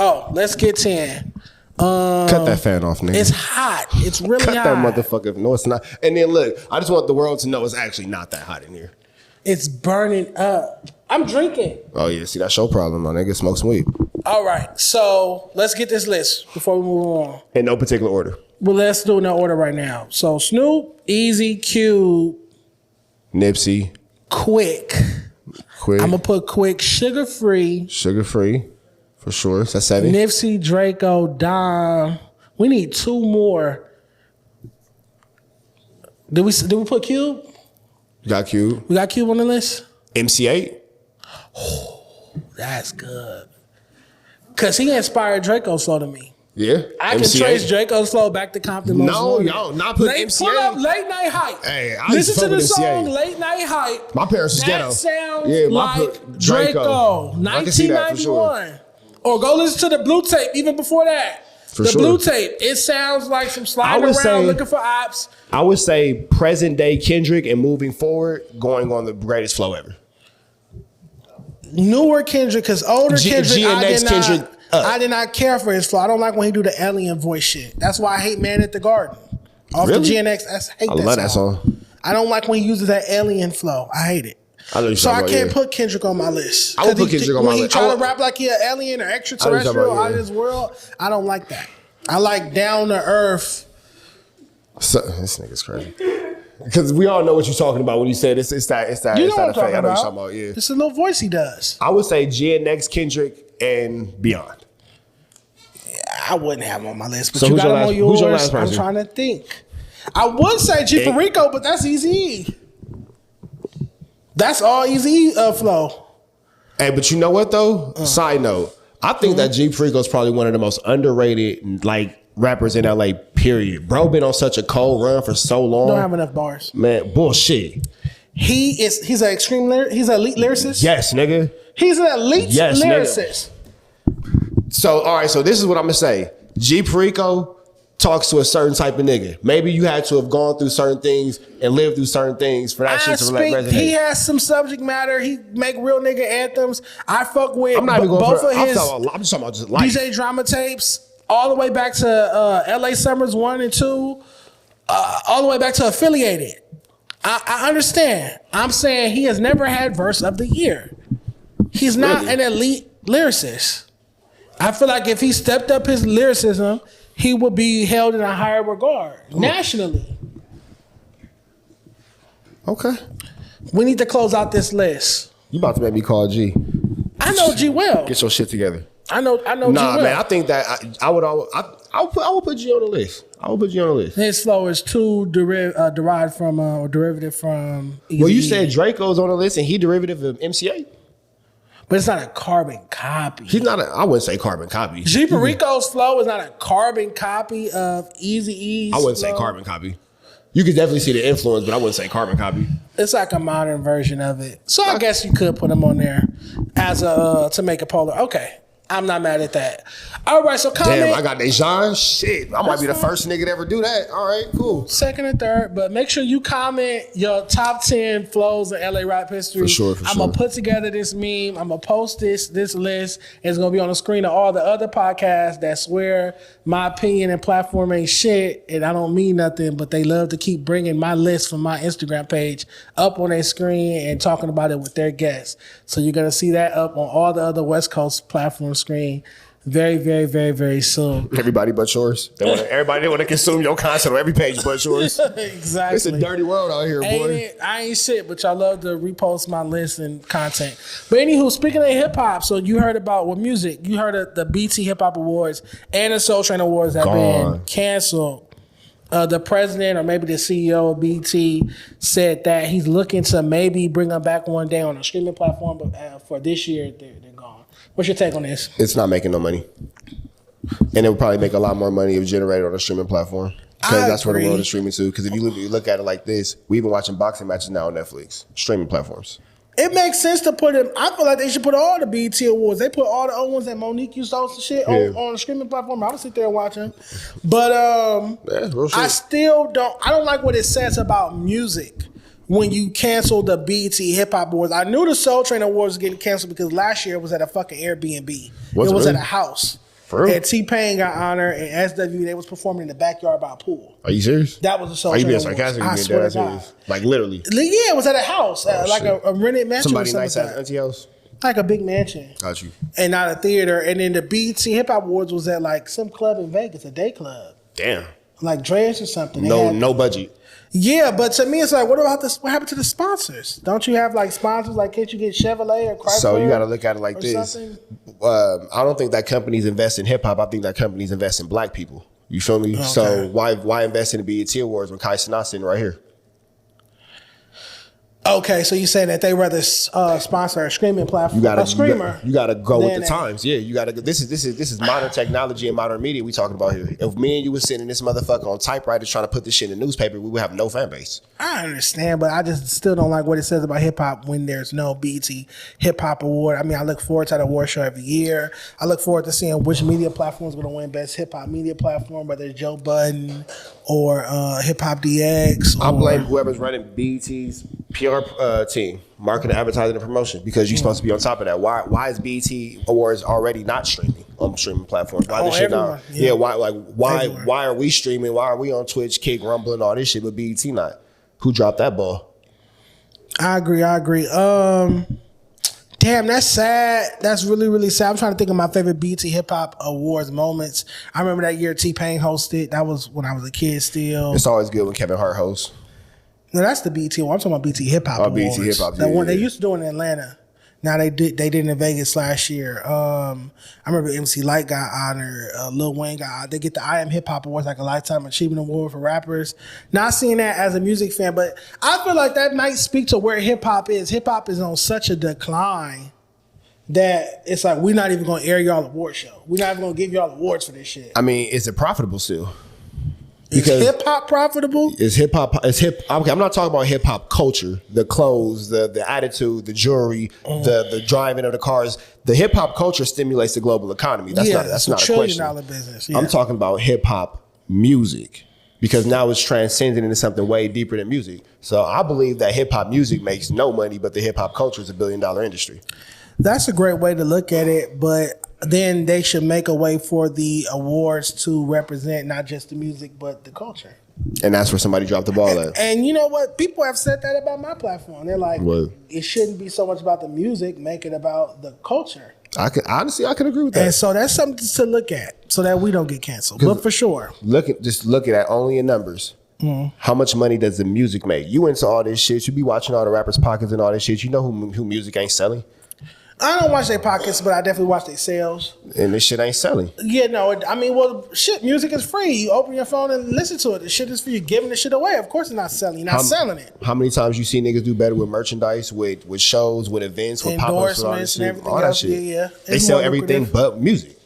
Oh, let's get 10. Cut that fan off, nigga. It's hot. It's really hot. Cut that motherfucker. No, it's not. And then look, I just want the world to know it's actually not that hot in here. It's burning up. I'm drinking. Oh, yeah. See, that's your problem, my nigga. Smoke some weed. All right. So let's get this list before we move on. In no particular order. Well, let's do it in no order right now. So Snoop, Easy, Cube, Nipsey. Quick. I'm going to put Quick, Sugar Free. Sugar Free. For sure. That's 7. Nipsey, Draco, Dom. We need 2 more. Did we put Cube? You got Cube. We got Cube on the list? MC8. Oh, that's good. Because he inspired Draco's flow to me. Yeah. I can trace Draco's flow back to Compton. No, y'all not putting MC8. Pull up Late Night Hype. Hey, listen to the song Late Night Hype. My parents was ghetto. That sounds like Draco. 1991. Or go listen to the Blue Tape even before that. Blue Tape. It sounds like some sliding around looking for ops. I would say present day Kendrick and moving forward going on the greatest flow ever. Newer Kendrick, because older Kendrick, I did not care for his flow. I don't like when he do the alien voice shit. That's why I hate Man at the Garden. Off the GNX, I love that song. I don't like when he uses that alien flow. I hate it. I can't put Kendrick on my list. I would put Kendrick on my list. When he try to rap like he an alien or extraterrestrial out of this world, I don't like that. I like down to earth. So, this nigga's crazy. Because we all know what you're talking about when you said it's that effect. I know what you're talking about. Yeah. It's a little voice he does. I would say GNX, Kendrick, and beyond. I wouldn't have him on my list, but so you got him on yours. Who's your last person? I'm trying to think. I would say G Perico, but that's Eazy-E. That's all Eazy-E flow. Hey, but you know what though? Side note, I think that G Perico is probably one of the most underrated rappers in LA. Period. Bro, been on such a cold run for so long. Don't have enough bars. Man, bullshit. He's an extreme he's an elite lyricist. Yes, nigga. He's an elite lyricist. Nigga. So all right, so this is what I'm gonna say. G Perico talks to a certain type of nigga. Maybe you had to have gone through certain things and lived through certain things for that shit to resonate. He has some subject matter. He make real nigga anthems. I fuck with both of his I'm just talking about just life. DJ drama tapes all the way back to LA Summers 1 and 2, all the way back to Affiliated. I understand. I'm saying he has never had verse of the year. He's not an elite lyricist. I feel like if he stepped up his lyricism, he would be held in a higher regard nationally. Okay. We need to close out this list. You about to make me call G. I know G well. Get your shit together. I know G well. Nah, man, I think that I would put G on the list. I would put G on the list. His flow is too derived from or derivative from Eazy-E. Well, you said Draco's on the list and he derivative of MCA? But it's not a carbon copy. He's not I wouldn't say carbon copy. G Perico's flow is not a carbon copy of Eazy-E's I wouldn't say carbon copy. You could definitely see the influence, but I wouldn't say carbon copy. It's like a modern version of it. So I guess you could put him on there as a to make a polar. Okay. I'm not mad at that. All right, so comment. Damn, I got Dejon. Shit, I might be the first nigga to ever do that. All right, cool. Second and third, but make sure you comment your top 10 flows of LA rap history. For sure. I'm gonna put together this meme. I'm gonna post this list. It's gonna be on the screen of all the other podcasts that swear my opinion and platform ain't shit, and I don't mean nothing, but they love to keep bringing my list from my Instagram page up on their screen and talking about it with their guests. So you're gonna see that up on all the other West Coast platforms screen very, very, very, very soon. Everybody but yours. Everybody want to consume your content on every page but yours. Exactly. It's a dirty world out here, boy. I ain't shit, but y'all love to repost my list and content. But anywho, speaking of hip hop, so you heard about music. You heard of the BT Hip Hop Awards and the Soul Train Awards have been canceled. The president or maybe the CEO of BT said that he's looking to maybe bring them back one day on a streaming platform, but for this year, they're gone. What's your take on this? It's not making no money. And it would probably make a lot more money if generated on a streaming platform. Because that's where the world is streaming to. Because if you look at it like this, we've been watching boxing matches now on Netflix. Streaming platforms. It makes sense to put him. I feel like they should put all the BET Awards. They put all the old ones that Monique used to host and shit on the streaming platform. I would sit there and watch them. But I still don't. I don't like what it says about music when you cancel the BET Hip Hop Awards. I knew the Soul Train Awards was getting canceled because last year it was at a fucking Airbnb. It was at a house. And T-Pain got honored, and SW, they was performing in the backyard by a pool. Are you serious? That was the Soul Are you Train being sarcastic? I swear to God. Like literally? Yeah, it was at a house, like a rented mansion. Somebody nice at auntie house? Like a big mansion. Got you. And not a theater. And then the BET Hip Hop Awards was at like some club in Vegas, a day club. Damn. Like Dre's or something. No budget. Yeah, but to me, it's like, what about this? What happened to the sponsors? Don't you have like sponsors? Like, can't you get Chevrolet or Chrysler? So you got to look at it like this. I don't think that companies invest in hip hop. I think that companies invest in black people. You feel me? Okay. So why invest in the BET Awards when Kai Cenat sitting right here? Okay, so you're saying that they rather sponsor a streaming platform, a streamer. You gotta go with the times. Yeah, you gotta go. This is modern technology and modern media we talking about here. If me and you was sitting in this motherfucker on typewriter trying to put this shit in the newspaper, we would have no fan base. I understand, but I just still don't like what it says about hip hop when there's no BET Hip Hop Award. I mean, I look forward to the award show every year. I look forward to seeing which media platform is going to win best hip hop media platform, whether it's Joe Budden or Hip Hop DX. I blame whoever's running BET's PR team, marketing, advertising, and promotion, because you're supposed to be on top of that. Why is BET Awards already not streaming on streaming platforms? Why this shit not? Yeah, why are we streaming? Why are we on Twitch, Kick, Rumble, and all this shit, but BET not? Who dropped that ball? I agree. Damn, that's sad. That's really, really sad. I'm trying to think of my favorite BET Hip Hop Awards moments. I remember that year T-Pain hosted. That was when I was a kid still. It's always good when Kevin Hart hosts. No, that's the BET one. I'm talking about BET Hip Hop Awards. BET Hip Hop. The one they used to do in Atlanta. Now they did it in Vegas last year. I remember MC Lyte got honored, Lil Wayne got honored. They get the I Am Hip Hop Awards, like a Lifetime Achievement Award for rappers. Not seeing that as a music fan, but I feel like that might speak to where hip hop is. Hip hop is on such a decline that it's like we're not even going to air y'all award show. We're not even going to give y'all awards for this shit. I mean, is it profitable still? Because is hip hop profitable? Is hip hop? Okay, I'm not talking about hip hop culture, the clothes, the attitude, the jewelry, the driving of the cars. The hip hop culture stimulates the global economy. That's not a question. $1 trillion business. Yeah. I'm talking about hip hop music, because now it's transcending into something way deeper than music. So I believe that hip hop music makes no money, but the hip hop culture is $1 billion industry. That's a great way to look at it, but then they should make a way for the awards to represent not just the music but the culture. And that's where somebody dropped the ball at. And you know what? People have said that about my platform. They're like, What? It shouldn't be so much about the music, make it about the culture. I could agree with that. And so that's something to look at so that we don't get canceled. But for sure. Just looking at only in numbers. How much money does the music make? You into all this shit. You be watching all the rappers' pockets and all this shit. You know who music ain't selling? I don't watch their pockets, but I definitely watch their sales. And this shit ain't selling. Yeah, no, shit, music is free. You open your phone and listen to it. The shit is free. You're giving the shit away. Of course it's not selling. You're not selling it. How many times you see niggas do better with merchandise, with shows, with events, with pop-ups, endorsements and everything all that else? shit. Yeah. They sell everything but music.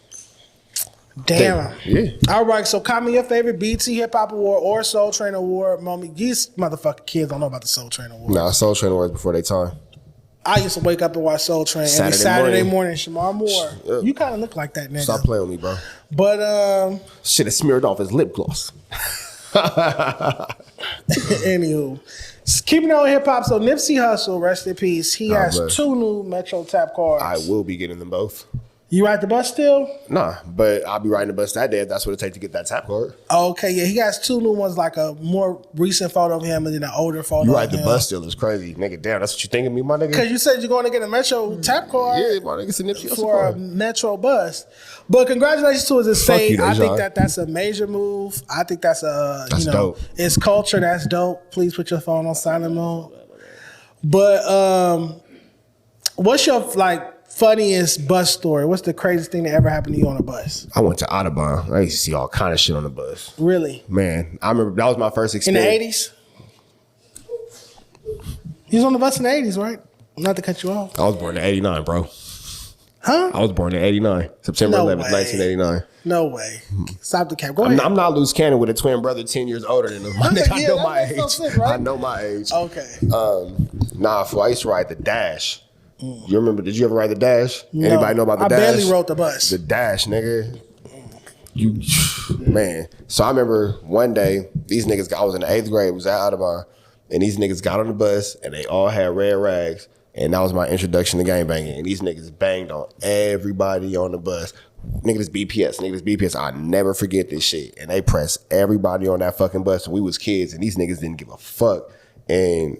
Damn. Yeah. All right, so comment your favorite BT Hip Hop Award or Soul Train Award moment. These motherfucking kids don't know about the Soul Train Award. Nah, Soul Train Awards before their time. I used to wake up and watch Soul Train every Saturday morning. Shamar Moore. Yep. You kind of look like that, nigga. Stop playing with me, bro. But, shit is smeared off as lip gloss. anywho. Keeping it on hip hop, so Nipsey Hussle, rest in peace. He has 2 new Metro Tap cards. I will be getting them both. You ride the bus still? Nah, but I'll be riding the bus that day if that's what it takes to get that tap card. Okay, yeah. He has 2 new ones, like a more recent photo of him and then an older photo You of ride the him. bus still is crazy. Nigga, damn, that's what you think of me, my nigga? Because you said you're going to get a Metro Tap card. Yeah, my nigga, it's a Nipsey Hussle For a card. Metro bus. But congratulations to his estate. you, I Dejon. think that's a major move. I think that's dope. It's culture. That's dope. Please put your phone on silent mode. But what's your funniest bus story? What's the craziest thing that ever happened to you on a bus? I went to Audubon. I used to see all kind of shit on the bus. Really? Man, I remember that was my first In experience. the 80s? You was on the bus in the 80s, right? Not to cut you off. I was born in 89, bro. Huh? I was born in 89. September No 11th, way. 1989. No way. Stop the cap. Go ahead. I'm not loose cannon with a twin brother 10 years older than him. My nigga, I Yeah, know that my makes age. no sense, right? I know my age. Okay. Nah, fool, I used to ride the Dash. You remember, did you ever ride the Dash? No. Anybody know about the I Dash? barely rode the bus. The Dash, nigga. Man. So I remember one day, these niggas, I was in the 8th grade, was at Audubon, and these niggas got on the bus, and they all had red rags, and that was my introduction to gang banging, and these niggas banged on everybody on the bus. Nigga, this BPS. I never forget this shit. And they pressed everybody on that fucking bus, and we was kids, and these niggas didn't give a fuck. And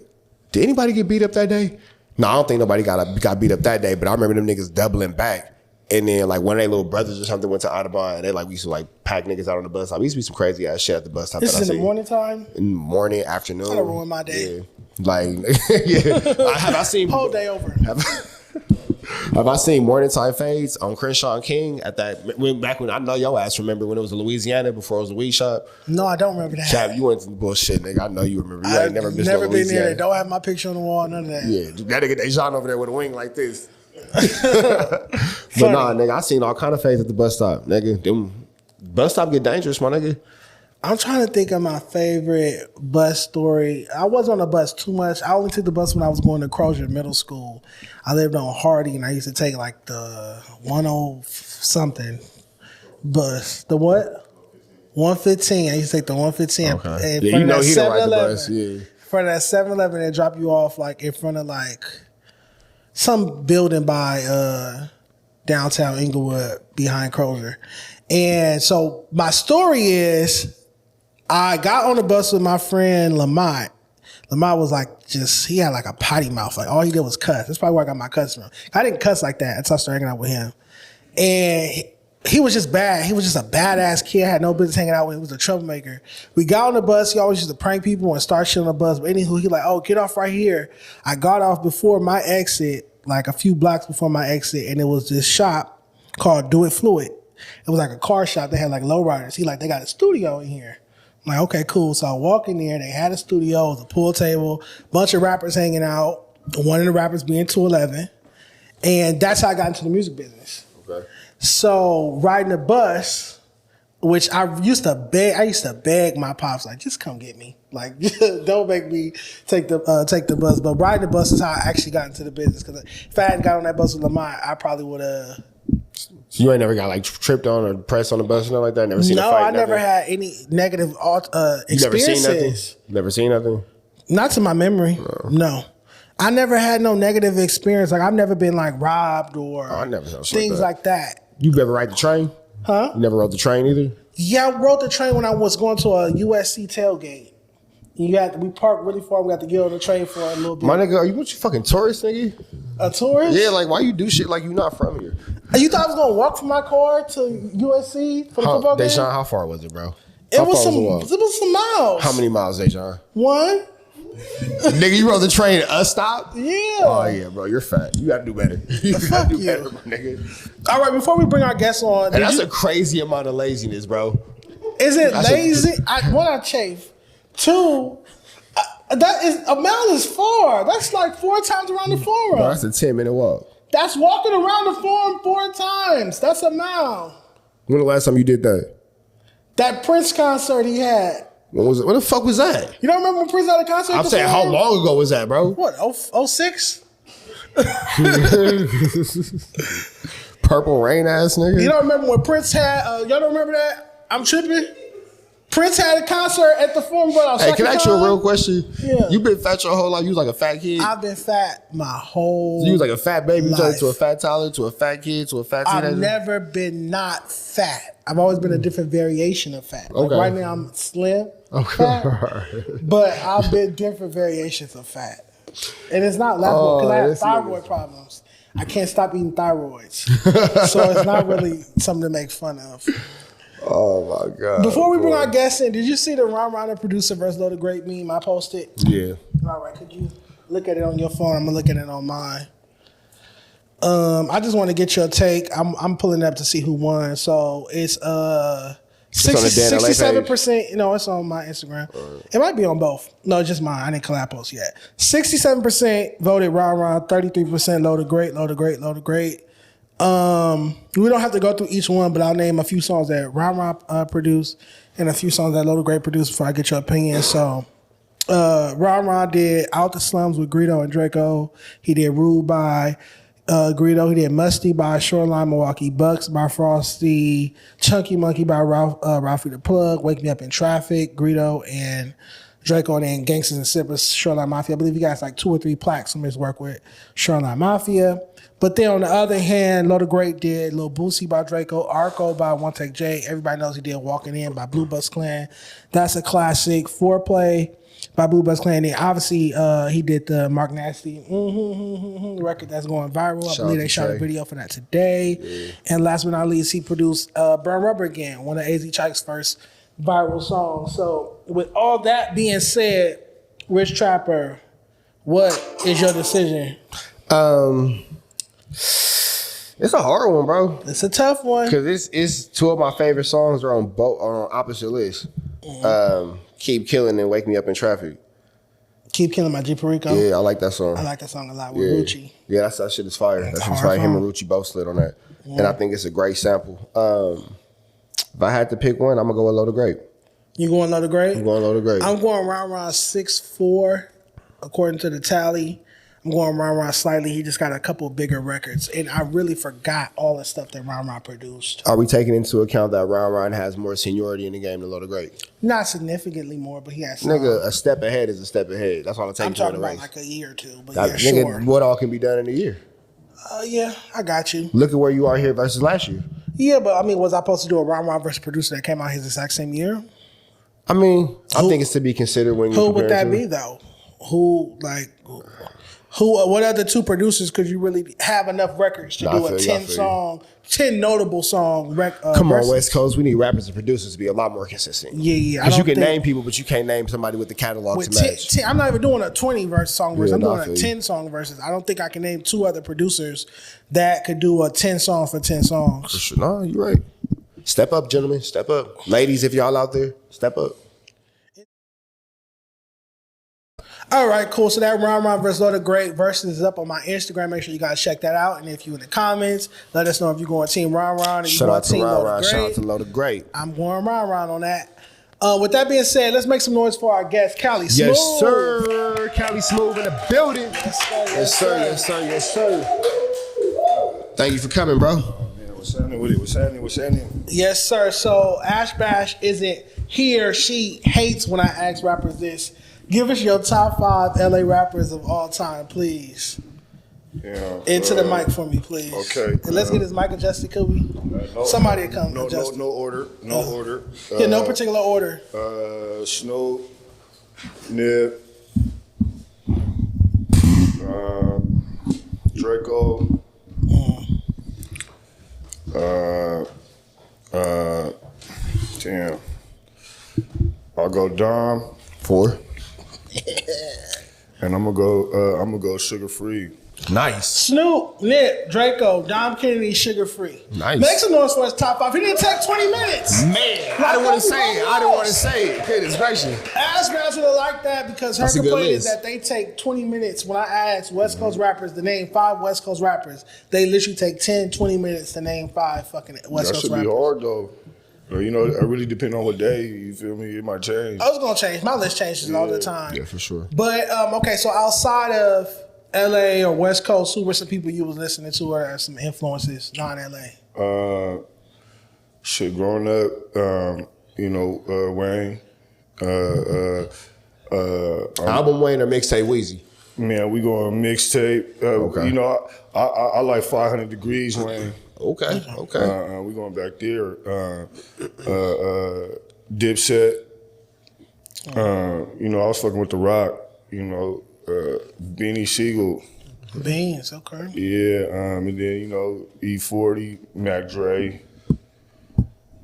did anybody get beat up that day? No, I don't think nobody got beat up that day, but I remember them niggas doubling back. And then one of their little brothers or something went to Audubon, and they we used to pack niggas out on the bus. We used to be some crazy ass shit at the bus stop. This is in the morning time? In the morning, afternoon. That'll ruin my day. Yeah. Yeah. Have I seen Whole day over. Have I seen morning time fades on Crenshaw and King at that back when I know your ass remember when it was in Louisiana before it was a weed shop? No, I don't remember that. Chap, you went to the bullshit, nigga. I know you remember. You ain't never been to been Louisiana. there. Don't have my picture on the wall, none of that. Yeah, that nigga Dejon over there with a wing like this. But nah, nigga, I seen all kind of fades at the bus stop, nigga. Them bus stop get dangerous, my nigga. I'm trying to think of my favorite bus story. I wasn't on the bus too much. I only took the bus when I was going to Crozier Middle School. I lived on Hardy, and I used to take the 10-something bus. The what? 115. I used to take the 115. Okay. In Yeah, front you know of he that don't ride the 7-Eleven. bus. Yeah. In front of that 7-Eleven, they drop you off in front of some building by downtown Inglewood behind Crozier. And so my story is I got on the bus with my friend Lamont. Lamont was he had a potty mouth. All he did was cuss. That's probably where I got my cuss from. I didn't cuss like that until I started hanging out with him. And he was just bad. He was just a badass kid. I had no business hanging out with him. He was a troublemaker. We got on the bus. He always used to prank people and start shit on the bus. But anywho, he get off right here. I got off before my exit, a few blocks before my exit, and it was this shop called Do It Fluid. It was a car shop. They had lowriders. He they got a studio in here. I'm okay, cool. So I walk in there. They had a studio. It was a pool table. Bunch of rappers hanging out. One of the rappers being 211. And that's how I got into the music business. Okay. So riding the bus, which I used to beg my pops, just come get me. Don't make me take the bus. But riding the bus is how I actually got into the business. Because if I hadn't got on that bus with Lamont, I probably would have. So you ain't never got tripped on or pressed on the bus or nothing like that? Never seen a fight? No, I never had any negative experiences. Never seen nothing? Not to my memory. No. I never had no negative experience. I've never been robbed or I never saw shit things like that. You ever ride the train? Huh? You never rode the train either? Yeah, I rode the train when I was going to a USC tailgate. We parked really far. We got to get on the train for a little bit. My nigga, are you fucking tourist, nigga? A tourist? Yeah, like why you do shit like you not from here? You thought I was gonna walk from my car to USC for the football game? Dejon, how far was it, bro? It was some miles. How many miles, Dejon? 1. Nigga, you rode the train at a stop? Yeah. Oh yeah, bro, you're fat. You gotta do better. You gotta do better, my nigga. All right, before we bring our guests on, and that's a crazy amount of laziness, bro. Is it lazy? One, I chafe. 2, a mile is far. That's like 4 times around the forum. Bro, that's a 10-minute walk. That's walking around the forum 4 times. That's a mile. When the last time you did that? That Prince concert he had. When was it? When the fuck was that? You don't remember when Prince had a concert? I'm saying, how long ago was that, bro? What, 06? Purple rain ass nigga. You don't remember when Prince had, y'all don't remember that? I'm tripping. Prince had a concert at the Forum. Hey, can I ask you a real question? Yeah. You been fat your whole life? You was like a fat kid? I've been fat my whole So you was like a fat baby, you turned life. to a fat toddler, to a fat kid, to a fat teenager? I've never been not fat. I've always been a different variation of fat. Like Okay. right now I'm slim, fat, but I've been different variations of fat. And it's not laughable because I have thyroid problems. I can't stop eating thyroids. So it's not really something to make fun of. Oh my God. Before we bring our guests in, did you see the Ron Ron producer versus Loaded Great meme I posted? Yeah. All right, could you look at it on your phone? I'm gonna look at it on mine. I just want to get your take. I'm pulling up to see who won. So it's 67%. No, it's on my Instagram. It might be on both. No, it's just mine. I didn't collab post yet. 67% voted Ron Ron. 33% Loaded Great. Loaded Great. Loaded Great. We don't have to go through each one, but I'll name a few songs that Ron Ron produced and a few songs that Loaded Great produced before I get your opinion. So, Ron Ron did Out the Slums with Greedo and Draco. He did Rude by Greedo. He did Musty by Shoreline Milwaukee Bucks by Frosty. Chunky Monkey by Ralphie the Plug. Wake Me Up in Traffic, Greedo and Draco, and then Gangsters and Sippers, Shoreline Mafia. I believe he got like 2 or 3 plaques from his work with Shoreline Mafia. But then on the other hand, Loaded Great did Lil Boosie by Draco, Arco by One Take J. Everybody knows he did Walking In by Blue Bus Clan. That's a classic. Foreplay by Blue Bus Clan. And obviously, he did the Mark Nasty record that's going viral. I believe they shot a video for that today. Yeah. And last but not least, he produced Burn Rubber Again, one of AZ Chike's first viral songs. So with all that being said, Rich Trapper, what is your decision? It's a hard one, bro. It's a tough one. Because it's 2 of my favorite songs are on opposite lists. Keep Killing and Wake Me Up in Traffic. Keep Killing by G Perico. Yeah, I like that song. I like that song a lot with Rucci. Yeah, that shit is fire. That shit is fire. Him and Rucci both slid on that. And I think it's a great sample. If I had to pick one, I'm going to go with Loaded Great. You going Loaded Great? I'm going Loaded Great. I'm going Ron Ron 6'4", according to the tally. I'm going Ron Ron slightly. He just got a couple bigger records. And I really forgot all the stuff that Ron Ron produced. Are we taking into account that Ron Ron has more seniority in the game than Loaded Great? Not significantly more, but he has some. Nigga, a step ahead is a step ahead. That's all it takes. I'm talking about like a year or 2. But nigga, sure. What all can be done in a year? Yeah, I got you. Look at where you are here versus last year. Yeah, but I mean, was I supposed to do a Ron Ron versus producer that came out his exact same year? I mean, I think it's to be considered when you. Who would that be though? What other 2 producers could you really have enough records to do a 10 notable song? Come on, West Coast. We need rappers and producers to be a lot more consistent. Yeah. Because you can name people, but you can't name somebody with the catalog to match. I'm not even doing a 20 verse song verse. I'm doing a 10 song versus. I don't think I can name 2 other producers that could do a 10 song for 10 songs. For sure. No, you're right. Step up, gentlemen. Step up. Ladies, if y'all out there, step up. All right, cool. So that Ron Ron vs. Loaded Great versus is up on my Instagram. Make sure you guys check that out. And if you in the comments, let us know if you're going Team Ron Ron or you going Team Loaded Great. Shout out to Loaded Great. I'm going Ron Ron on that. With that being said, let's make some noise for our guest, Cali Smooth. Yes, sir. Cali Smooth in the building. Yes, sir. Thank you for coming, bro. What's happening with it? What's happening? Yes, sir. So Ash Bash isn't he or she hates when I ask rappers this. Give us your top 5 LA rappers of all time, please. Yeah. Into the mic for me, please. Okay. And let's get his mic adjusted, could we? Somebody come adjust. No order. No order. In no particular order. Snow, Nip, Draco, damn. I'll go Dom. 4. And I'm gonna go sugar free. Nice. Snoop, Nip, Draco, Dom Kennedy, Sugar Free. Nice. Make some noise for his top 5. He didn't take 20 minutes. Man, I didn't want to say it. I didn't want to say it. Goodness gracious. Ask guys would have liked that because her That's a good complaint is list. that they take 20 minutes. When I ask West Coast rappers to name 5 West Coast rappers, they literally take 10, 20 minutes to name 5 fucking West That Coast should rappers. be hard though. You know, it really depends on what day. You feel me? It might change. I was going to change. My list changes all the time. Yeah, for sure. But, okay, so outside of LA or West Coast, who were some people you was listening to or some influences, non-LA? Shit, growing up, Wayne. Album Wayne or mixtape Weezy? Man, we going mixtape. Okay. You know, I like 500 Degrees, Wayne. Okay. We going back there. Dipset. I was fucking with The Rock. Beanie Siegel. Beans, okay. Yeah, and then E40, Mac Dre.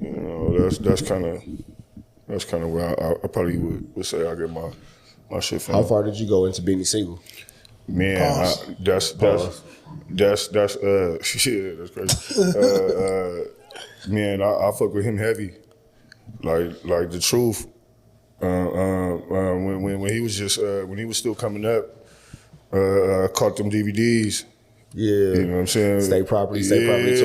That's kind of where I probably would say I get my shit from. How far did you go into Beanie Siegel? Man, that's shit. That's crazy. Man, I fuck with him heavy, like the truth. When he was just when he was still coming up, I caught them DVDs. Yeah, you know what I'm saying. State property tour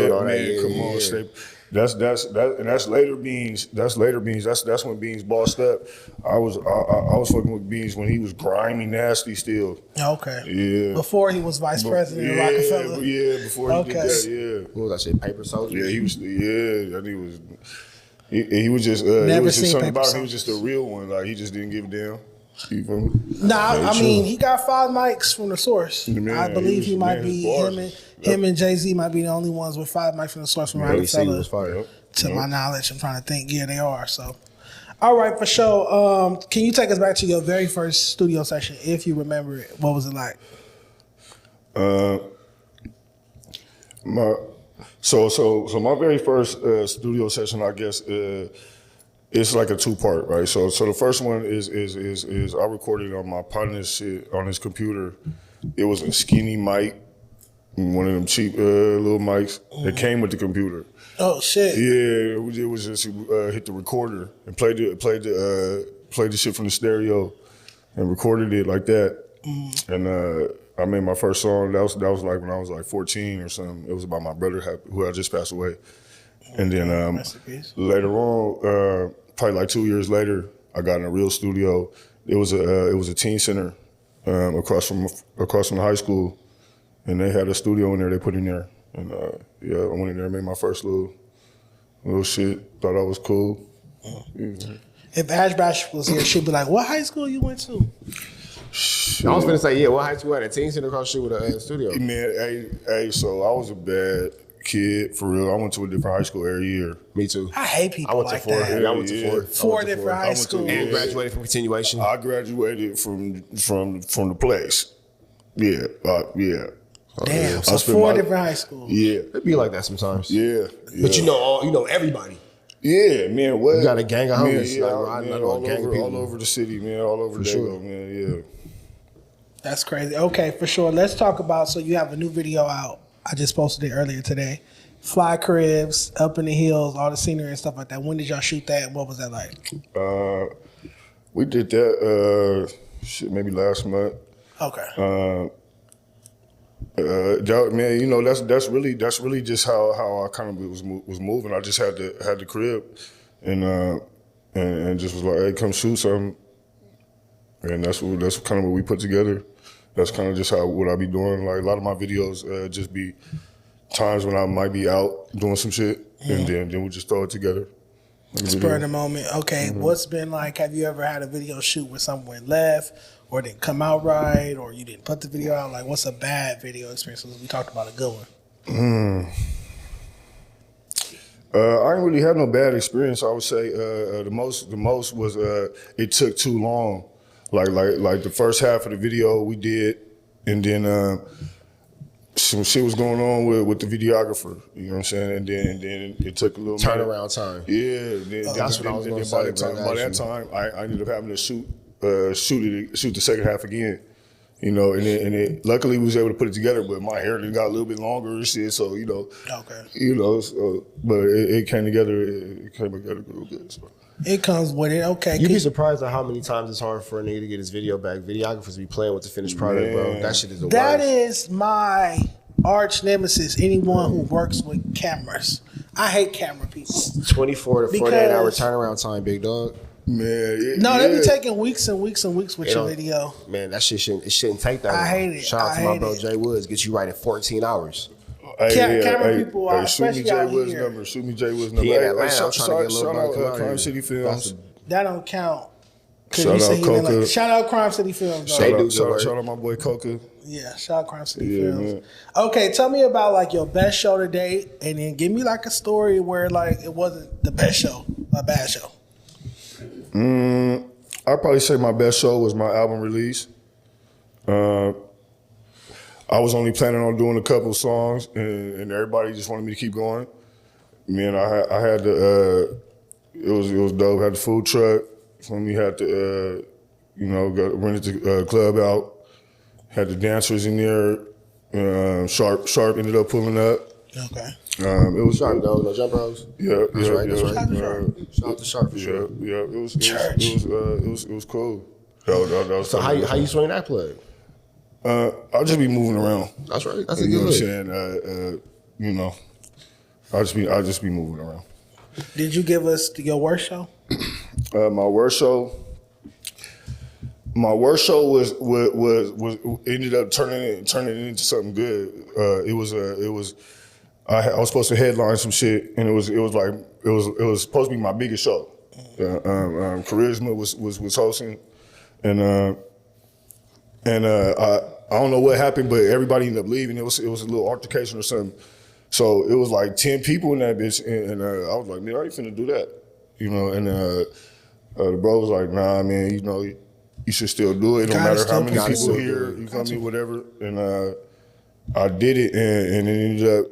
and all that. Man, Yeah, come on, State. That's later Beans. That's later Beans. That's when Beans bossed up. I was fucking with Beans when he was grimy, nasty still. Okay. Yeah. Before he was vice president of Rockefeller. Yeah, before he did that. Yeah. What was that shit? Paper Soldier. Yeah, he was. Yeah, and he was. He was just. Never it was just seen something Paper about him. Soldier. He was just a real one. Like he just didn't give a damn. You feel me? Nah, Yeah, I true. mean, he got 5 mics from the source. Man, I believe he might be bars. him and Jay-Z might be the only ones with 5 mics from the source from Beanie Siegel Rockefeller. was fire. To my knowledge, I'm trying to think. Yeah, they are. So, all right, for sure. Can you take us back to your very first studio session, if you remember it? What was it like? My very first studio session, I guess, it's like a 2-part, right? So the first one is I recorded on my partner's shit on his computer. It was a skinny mic, one of them cheap little mics that came with the computer. Oh shit! Yeah, it was just hit the recorder and played the shit from the stereo and recorded it like that. And I made my first song. That was like when I was like 14 or something. It was about my brother who had just passed away. And then later on, probably like 2 years later, I got in a real studio. It was a teen center across from the high school, and they had a studio in there. They put in there, and I went in there and made my first little shit. Thought that was cool. Yeah. If Ash Bash was here, she'd be like, "What high school you went to?" I was gonna say, yeah, what high school at a teen center across the street with a studio? Man, so I was a bad kid for real. I went to a different high school every year. Me too. I hate people I went like to 4. that. Yeah, I went to 4. 4 different high schools. And graduated from continuation. I graduated from the place. Yeah, yeah. Damn, so I spent 4 different high schools. Yeah, It be like that sometimes. yeah. But you know everybody. Yeah, man. What? You got a gang of homies. Yeah, Like, I know a gang of people. all over the city, man. All over For Dago, sure. man. Yeah. That's crazy. Okay, for sure. Let's talk about, so you have a new video out. I just posted it earlier today. Fly cribs, up in the hills, all the scenery and stuff like that. When did y'all shoot that and what was that like? We did that maybe last month. Okay. Man, that's really just how I kind of was moving. I just had the crib, and just was like, hey, come shoot something, and that's kind of what we put together. That's kind of just what I be doing. Like a lot of my videos just be times when I might be out doing some shit, and then we just throw it together. Spur of the moment. Okay, what's been like? Have you ever had a video shoot where something went left, or didn't come out right, or you didn't put the video out? Like, what's a bad video experience? We talked about a good one. I didn't really have no bad experience. I would say the most was it took too long. Like the first half of the video we did, and then some shit was going on with the videographer. You know what I'm saying? And then it took a little Turnaround time. Yeah, That's what I was gonna say. By that time, I ended up having to shoot the second half again. You know, and it luckily we was able to put it together, but my hair got a little bit longer and shit, so you know. Okay. You know, so, but it came together. It came together real good. So. It comes with it. Okay. You'd be surprised at how many times it's hard for a nigga to get his video back. Videographers be playing with the finished product, bro. That shit is the That worst. is my arch nemesis. Anyone who works with cameras, I hate camera people. 24 to 48 hour turnaround time, big dog. Man, They be taking weeks and weeks and weeks with your video. Man, that shit shouldn't take that long. I hate it. Shout out I to my hate bro it. Jay Woods. Get you right in 14 hours. Camera people are shoot me especially Jay out Woods' here. number. Shoot me Jay Woods' number. He in Atlanta. I'm shout trying to get a little out come out Crime here. City Films. That don't count. 'Cause Shout you said out he didn't Coca. shout out Crime City Films. Though. They do good work. Shout out my boy Coca. Yeah, shout out Crime City Yeah, Films. man. Okay, tell me about like your best show to date, and then give me like a story where like it wasn't the best show, a bad show. I'd probably say my best show was my album release. I was only planning on doing a couple of songs, and everybody just wanted me to keep going. Man, I had the it was dope. Had the food truck. When we had to rented the club out. Had the dancers in there. Sharp ended up pulling up. Okay. It was Sharp, though. No jumper hoes. Yeah, That's right. That's right. Shout out to Sharp. Shout out to Sharp for sure. Yeah. It was cool. That was So how you swing that plug? I'll just be moving around. That's right. That's a You know good what I'm look. saying? I'll just be moving around. Did you give us your worst show? My worst show was ended up turning into something good. I was supposed to headline some shit, and it was supposed to be my biggest show. Charisma was hosting, and I don't know what happened, but everybody ended up leaving. It was a little altercation or something. So it was like 10 people in that bitch, and I was like, man, I ain't finna do that, you know. And the bro was like, nah, man, you know, you should still do it. It don't matter how many people here, you feel me, whatever. And I did it, and it ended up,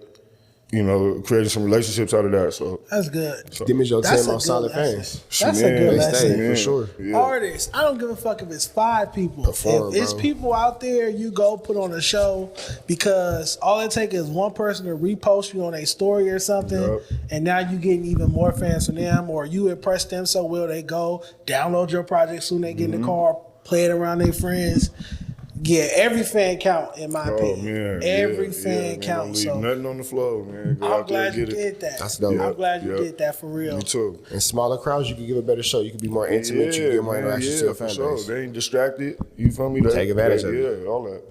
you know, creating some relationships out of that. So That's good. Them is your That's 10 a most good solid lesson. fans. That's a Man, good They lesson. stay, for sure. Yeah. Artists, I don't give a fuck if it's 5 people. Perform, if it's bro. people out there, you go put on a show because all it takes is one person to repost you on a story or something, Yep. and now you getting even more fans from them, or you impress them so well they go download your project soon. They get in the car, play it around their friends. Yeah, every fan count in my Oh opinion. man, Every yeah, fan man, counts. don't leave So nothing on the floor, man. Go I'm out there glad and you get it. did that. That's dope. I'm glad you Yep. did that for real. Me too. In smaller crowds, you can give a better show. You can be more intimate. You can get more interactions to your for fan sure. base. They ain't distracted. You feel me? Take advantage of it. Yeah, all that.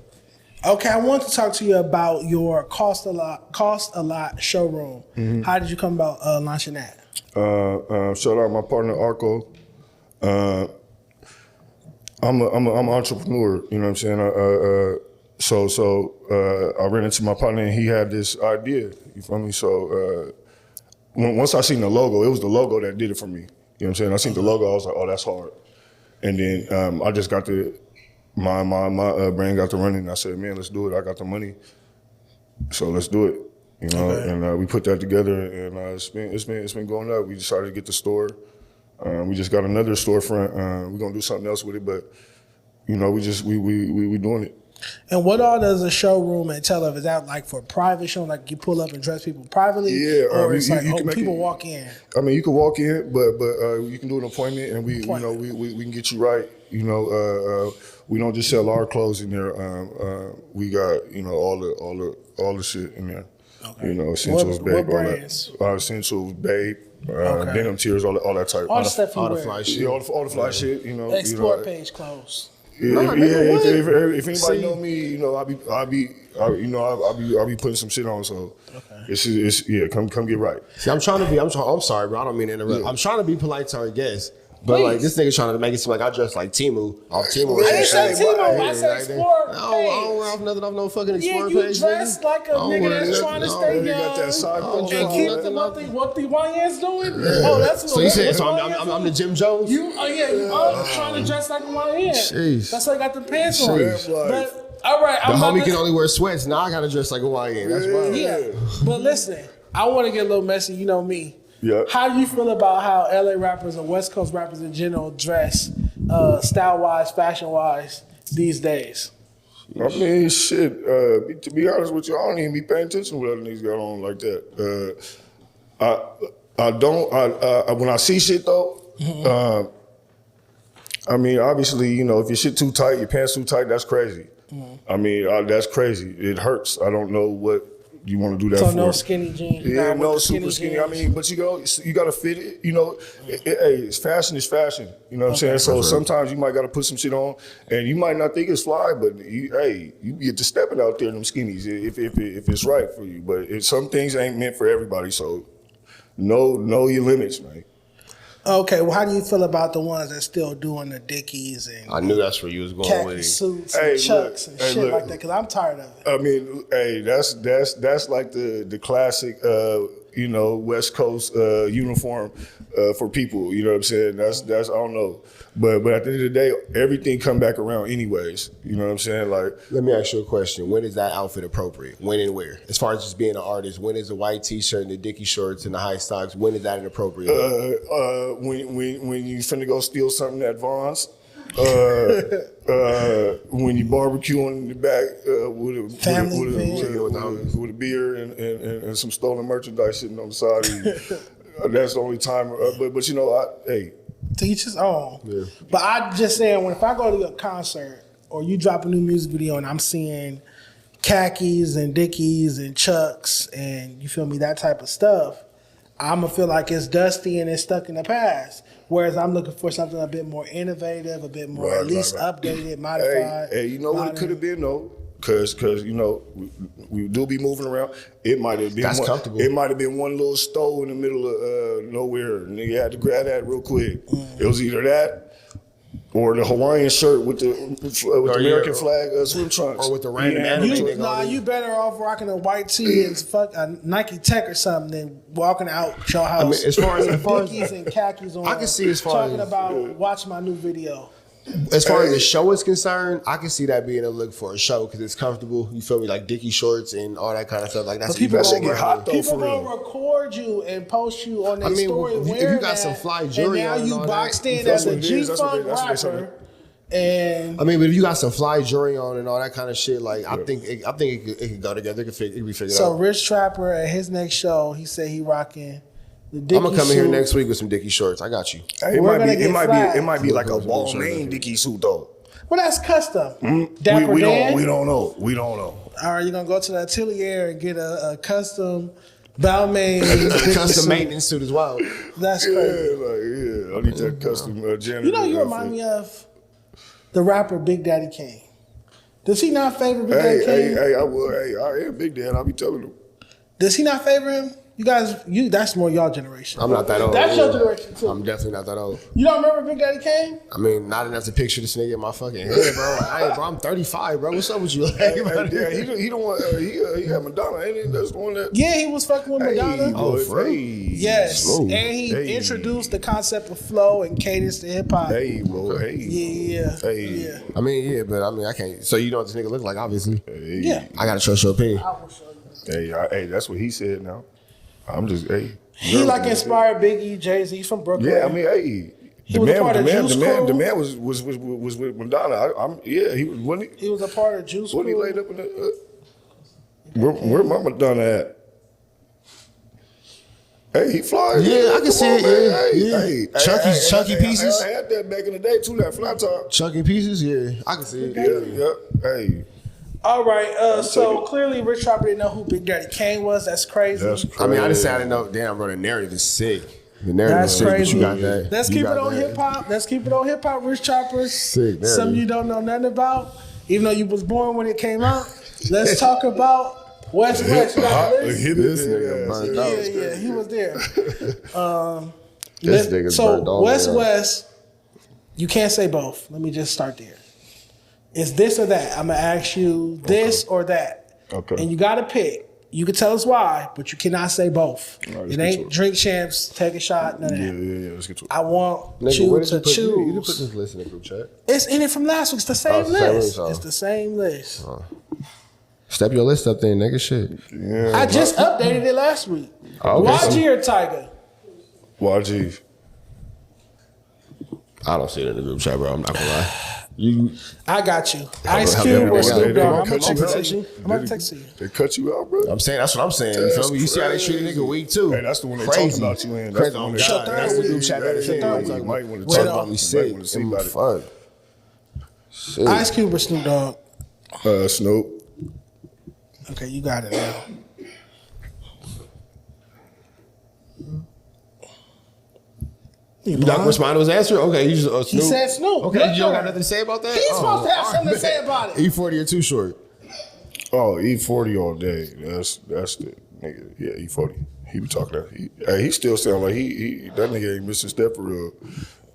Okay, I want to talk to you about your Cost a Lot showroom. Mm-hmm. How did you come about launching that? Shout out my partner Arco. I'm an entrepreneur. You know what I'm saying? So I ran into my partner and he had this idea. You feel me? So once I seen the logo, it was the logo that did it for me. You know what I'm saying? I seen the logo, I was like, oh, that's hard. And then I just got my brain got to running. And I said, man, let's do it. I got the money, so let's do it. You know, Okay. and we put that together, and it's been going up. We decided to get the store. We just got another storefront. We're gonna do something else with it, but you know, we doing it. And what all does a showroom entail of? Is that like for private show, like you pull up and dress people privately? Yeah, or it's you like, can make people it- walk in? I mean, you can walk in, but you can do an appointment, and we can get you right. You know, we don't just sell our clothes in there. We got all the shit in there. Okay. You know, essentials, What babe, all brands? that. Essentials, babe, Okay. denim tears, all that type. All the stuff you All the wear. fly shit. Yeah, all the fly shit. You know, Explore you know, page clothes. Yeah, Nah, if nigga, what? anybody See? know me, you know, I be I'll be putting some shit on. So it's come get right. See, I'm sorry, bro. I don't mean to interrupt. Yeah. I'm trying to be polite to our guests. But like this nigga trying to make it seem like I dress like Timu off Timu. I didn't say Timu. I said Explorer page. I don't wear off nothing off no fucking Explorer Yeah, you page. dress nigga. like a nigga that's trying to stay young. You got that side punch and on. keep what the YN's doing. Oh, that's what. So you said I'm the Jim Jones? You trying to dress like a YN. Jeez. That's why I got the pants on. Jeez. But all right, The homie can only wear sweats. Now I gotta dress like a YN. That's wild. Yeah, but listen, I want to get a little messy. You know me. Yeah. How do you feel about how LA rappers and West Coast rappers in general dress, style-wise, fashion-wise, these days? I mean, shit. To be honest with you, I don't even be paying attention to what other niggas got on like that. I don't. When I see shit though, I mean, obviously, you know, if your shit too tight, your pants too tight, that's crazy. I mean, that's crazy. It hurts. I don't know what you want to do that So for. no skinny jeans. Yeah, no super skinny. I mean, but you got to fit it. You know, hey, fashion is fashion. You know what I'm saying? So sometimes you might got to put some shit on, and you might not think it's fly, but you get to stepping out there in them skinnies if it's right for you. But some things ain't meant for everybody. So know your limits, man. Okay, well, how do you feel about the ones that still doing the Dickies and I knew that's where you was going khaki with it. suits and Chucks and shit like that? Because I'm tired of it. I mean, hey, that's like the classic, you know, West Coast uniform for people. You know what I'm saying? That's I don't know, but at the end of the day, everything come back around anyways. You know what I'm saying? Like, Let me ask you a question. When is that outfit appropriate? When and where? As far as just being an artist, when is the white t-shirt and the Dickie shorts and the high stocks, when is that inappropriate? when you finna go steal something at Vaughn's. When you barbecue in the back with a beer and some stolen merchandise sitting on the side of you, that's the only time. But you know, hey. To each his own. Yeah. But I just saying, if I go to a concert or you drop a new music video and I'm seeing khakis and Dickies and Chucks and you feel me, that type of stuff, I'm gonna feel like it's dusty and it's stuck in the past. Whereas I'm looking for something a bit more innovative, a bit more at least updated, modified. Hey, you know what it could have been though? Cause you know, we do be moving around. It might have been comfortable. It might have been one little stove in the middle of nowhere. And you had to grab that real quick. It was either that or the Hawaiian shirt with the American flag swim trunks. Or with the random anime. You better off rocking a white tee and a Nike Tech or something than walking out your house. I mean, as far as Dickies and khakis on. I can see as far talking as about watch my new video. As far as the show is concerned, I can see that being a look for a show because it's comfortable. You feel me, like Dickie shorts and all that kind of stuff. Like that's people get hot though. People gonna record you and post you on their story. If you got some fly jewelry and on, now you boxed in That's as a what it is. G-Funk rapper. And I mean, but if you got some fly jewelry on and all that kind of shit, like I think it could go together. It could be figured out. So Rich Trapper at his next show, he said he rocking the Dickie I'm gonna come in here suit. next week with some Dickie shorts. I got you. Hey, it might be like a Balmain Dickie suit though. Well, that's custom. Dapper Dan? We don't know. All right, you're gonna go to the atelier and get a custom Balmain Custom maintenance suit as well. That's crazy. I need that custom janitor. You know, you remind me of the rapper Big Daddy Kane. Does he not favor Big Daddy Kane? I am Big Dad. I'll be telling him. Does he not favor him? You guys, that's more y'all generation. I'm not that old. That's your generation too. I'm definitely not that old. You don't remember Big Daddy Kane? I mean, not enough to picture this nigga in my fucking head, bro. Hey, bro, I'm 35, bro. What's up with you? He the one. He had Madonna, ain't he? That's the one that. Yeah, he was fucking with Madonna. Oh, for real? Yes, Smooth. and he introduced the concept of flow and cadence to hip hop. Hey, bro. Hey. Yeah. I mean, yeah, but I mean, I can't. So you know what this nigga look like, obviously. Hey. Yeah. I gotta trust your opinion. I will show you. Hey, that's what he said. Now, I'm just He like inspired Biggie, Jay-Z. He's from Brooklyn. Yeah, I mean, hey. He was a part of Juice Crew. The man was with Madonna. He was. Wasn't he? He was a part of Juice Crew. Wasn't he laid up in the? Where my Madonna at? Hey, he fly. Yeah, I can see it. Yeah. Chunky pieces. I had that back in the day too. That flat top. Chunky pieces, yeah. I can see it. Yeah. Hey. All right, so clearly Rich Trapper didn't know who Big Daddy Kane was. That's crazy. I mean, I just said I didn't know. Damn, bro, the narrative is sick. The narrative is sick, crazy. but you got that. Let's keep it on hip hop. Let's keep it on hip hop. Rich Trapper. Sick. Some you don't know nothing about, even though you was born when it came out. Let's talk about West. You got a list? This nigga burnt out. Yeah, he was there. This nigga's burnt all the way. West. You can't say both. Let me just start there. It's this or that. I'm gonna ask you this or that. Okay. And you gotta pick. You can tell us why, but you cannot say both. Right, it ain't drink champs, take a shot, none of that. Yeah. Let's get to it. I want Nigga, you where to did you choose. put, you put this list in the group chat. It's in it from last week. It's the same it's the same list. list, huh? It's the same list. Step your list up there, nigga. Shit. Yeah, I just updated it last week. Oh, okay. YG or Tiger? YG. I don't see it in the group chat, bro. I'm not gonna lie. You, I got you. Ice how Cube they- or they- Snoop they Dogg? I'm cut gonna you text out. you. I'm gonna text you. They cut you out, bro. I'm saying that's what I'm saying. You feel me? You see how they treat a nigga weak too. Hey, that's the one they Crazy. talking about you in. That's Crazy. the one Oh, they God. Shut That's the down. group chat. That's Yeah, it. you Like, might want to Wait talk on. about me. sick. Want to see about it. Fuck. Shit. Ice Cube or Snoop Dogg? Snoop. Okay, you got it now. You not respond to his answer? Okay, you just He Snoop. said Snoop. Okay, Look you don't her. got nothing to say about that? He's supposed to have all something to right, say bet. about it. E40 or Too Short? Oh, E40 all day. That's the nigga. Yeah, E40. He be talking that. He still sound like he that nigga ain't missing step for real.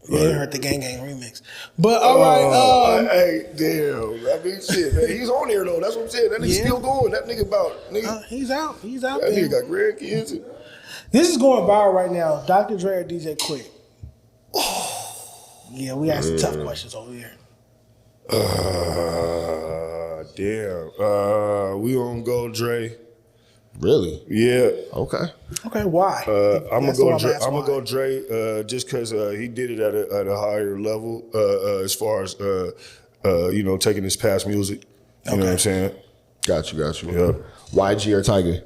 You ain't heard the Gang Gang remix. But all right, Hey, damn. I mean, shit, man. He's on there though. That's what I'm saying. That nigga Yeah. still going. That nigga about nigga. he's out. He's out That there. nigga got grandkids. This is going viral right now. Dr. Dre or DJ Quick? Yeah, we asked some tough questions over here. Damn. We gonna go Dre. Really? Yeah. Okay. Okay, why? I'm That's gonna what go. asking I'm gonna why. go Dre just because he did it at a higher level as far as taking his past music. You know what I'm saying? Got you. Yeah. YG or Tiger?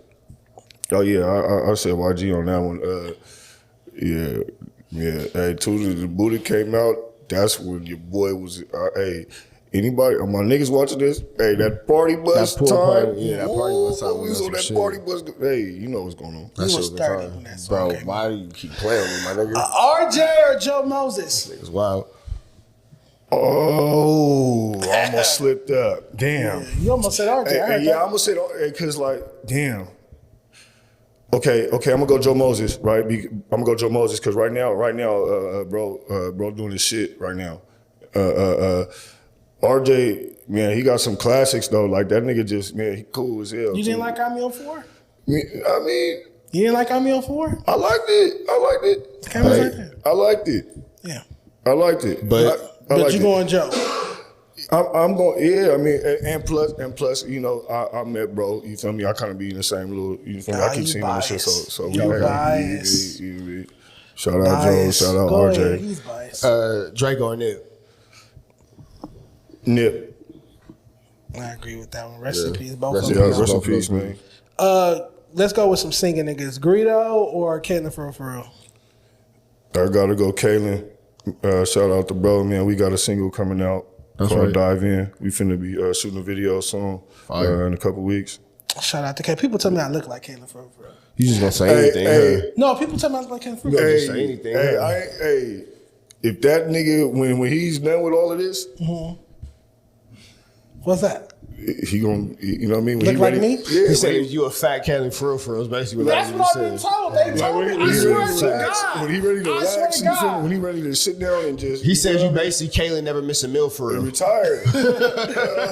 Oh yeah, I said YG on that one. Yeah. Hey, Tuesday the booty came out. That's when your boy was. Hey, anybody? My niggas watching this? Hey, that party bus That pool time. party, yeah, that party bus time We was was on some that shit. party bus. Hey, you know what's going on. That He shit was was 30 fire. when that song Bro, came why do you keep playing with me, my nigga? RJ or Joe Moses? Niggas wild. Oh, I almost slipped up. Damn. You almost said RJ. I heard Yeah, I that. almost said because like, damn. Okay, I'm gonna go Joe Moses, right? I'm gonna go Joe Moses because right now, bro, doing this shit right now. RJ, man, he got some classics though. Like that nigga just, man, he cool as hell. You too. didn't like I'm on 4? I mean, You didn't like I'm on 4? I liked it. Came out like that. I liked it. Yeah. I liked it. But- I But liked you it. going Joe? I'm going. Yeah, I mean, and plus, you know, I met bro. You feel me? I kind of be in the same little. You feel me? I keep you seeing him and shit. biased. So You we biased. Shout out Joe. Shout out Go RJ. ahead. He's biased. Drake or Nip? Nip. I agree with that one. Rest in peace, both Rest of in Yeah, them. peace. rest in peace, man. Let's go with some singing niggas. Greedo or Caitlyn for real? I gotta go, Kaylin. Shout out to bro, man. We got a single coming out That's called right. Dive In. We finna be shooting a video soon in a couple weeks. Shout out to Caitlyn. People tell me I look like Caitlyn for real. You just gonna say Hey, anything? hey. huh? No, people tell me I look like Caitlyn for real. Just say anything, Hey, if that nigga when he's done with all of this, What's that? he gonna, you know what I mean? When Look he like ready, me? Yeah, He said when if you a fat Cali for real is basically what That's that what nigga I've been said. told. They told me. I swear to God. when he ready to I swear relax, to you feel me? God. When he ready to sit down and just He said you basically Caitlyn never miss a meal for real. retire.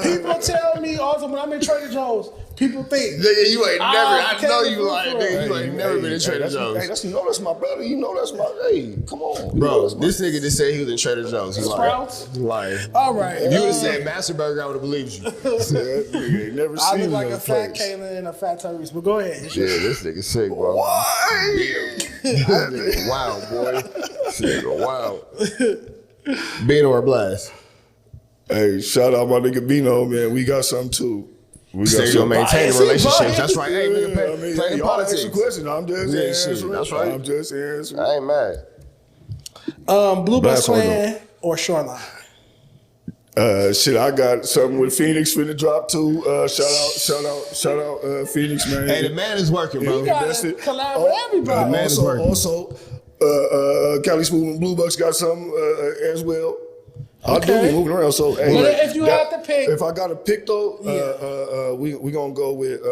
People tell me also when I'm in Trader Joe's, people think Nigga, you ain't never. I know Caitlyn you like. for real. Nigga, you ain't never been in Trader that's, Joe's. Hey, that's you know that's my brother. You know that's my. Hey, come on, you know Bro, that's my- this nigga just said he was in Trader Joe's. He Sprouts? lying. All right. If you would have said Master Burger, I would have believed you. That nigga ain't never I seen look like a another fat place. Caitlyn and a fat Tyrese, but go ahead. Yeah, this nigga sick, bro. Why? This nigga wild, boy. This nigga wild. Beano or Blast? Hey, shout out my nigga Bino, man. We got something too. We got Say you something. maintain biased. relationships. That's right. Hey, Yeah, nigga, I mean, play the y'all politics. ask a question. I'm just Yeah, shit, answering. that's right. I'm just answering. I ain't mad. Blue Bus Blast on Clan or Shoreline? Shit, I got something with Phoenix finna drop too. Shout out, Phoenix, man. Hey, the man is working, bro. You gotta Invested. collab with everybody. man is working. Also, Cali Smooth and Blue Bucks got something as well. I do be moving around. So, hey, But if you had to pick, if I got to pick though, we gonna go with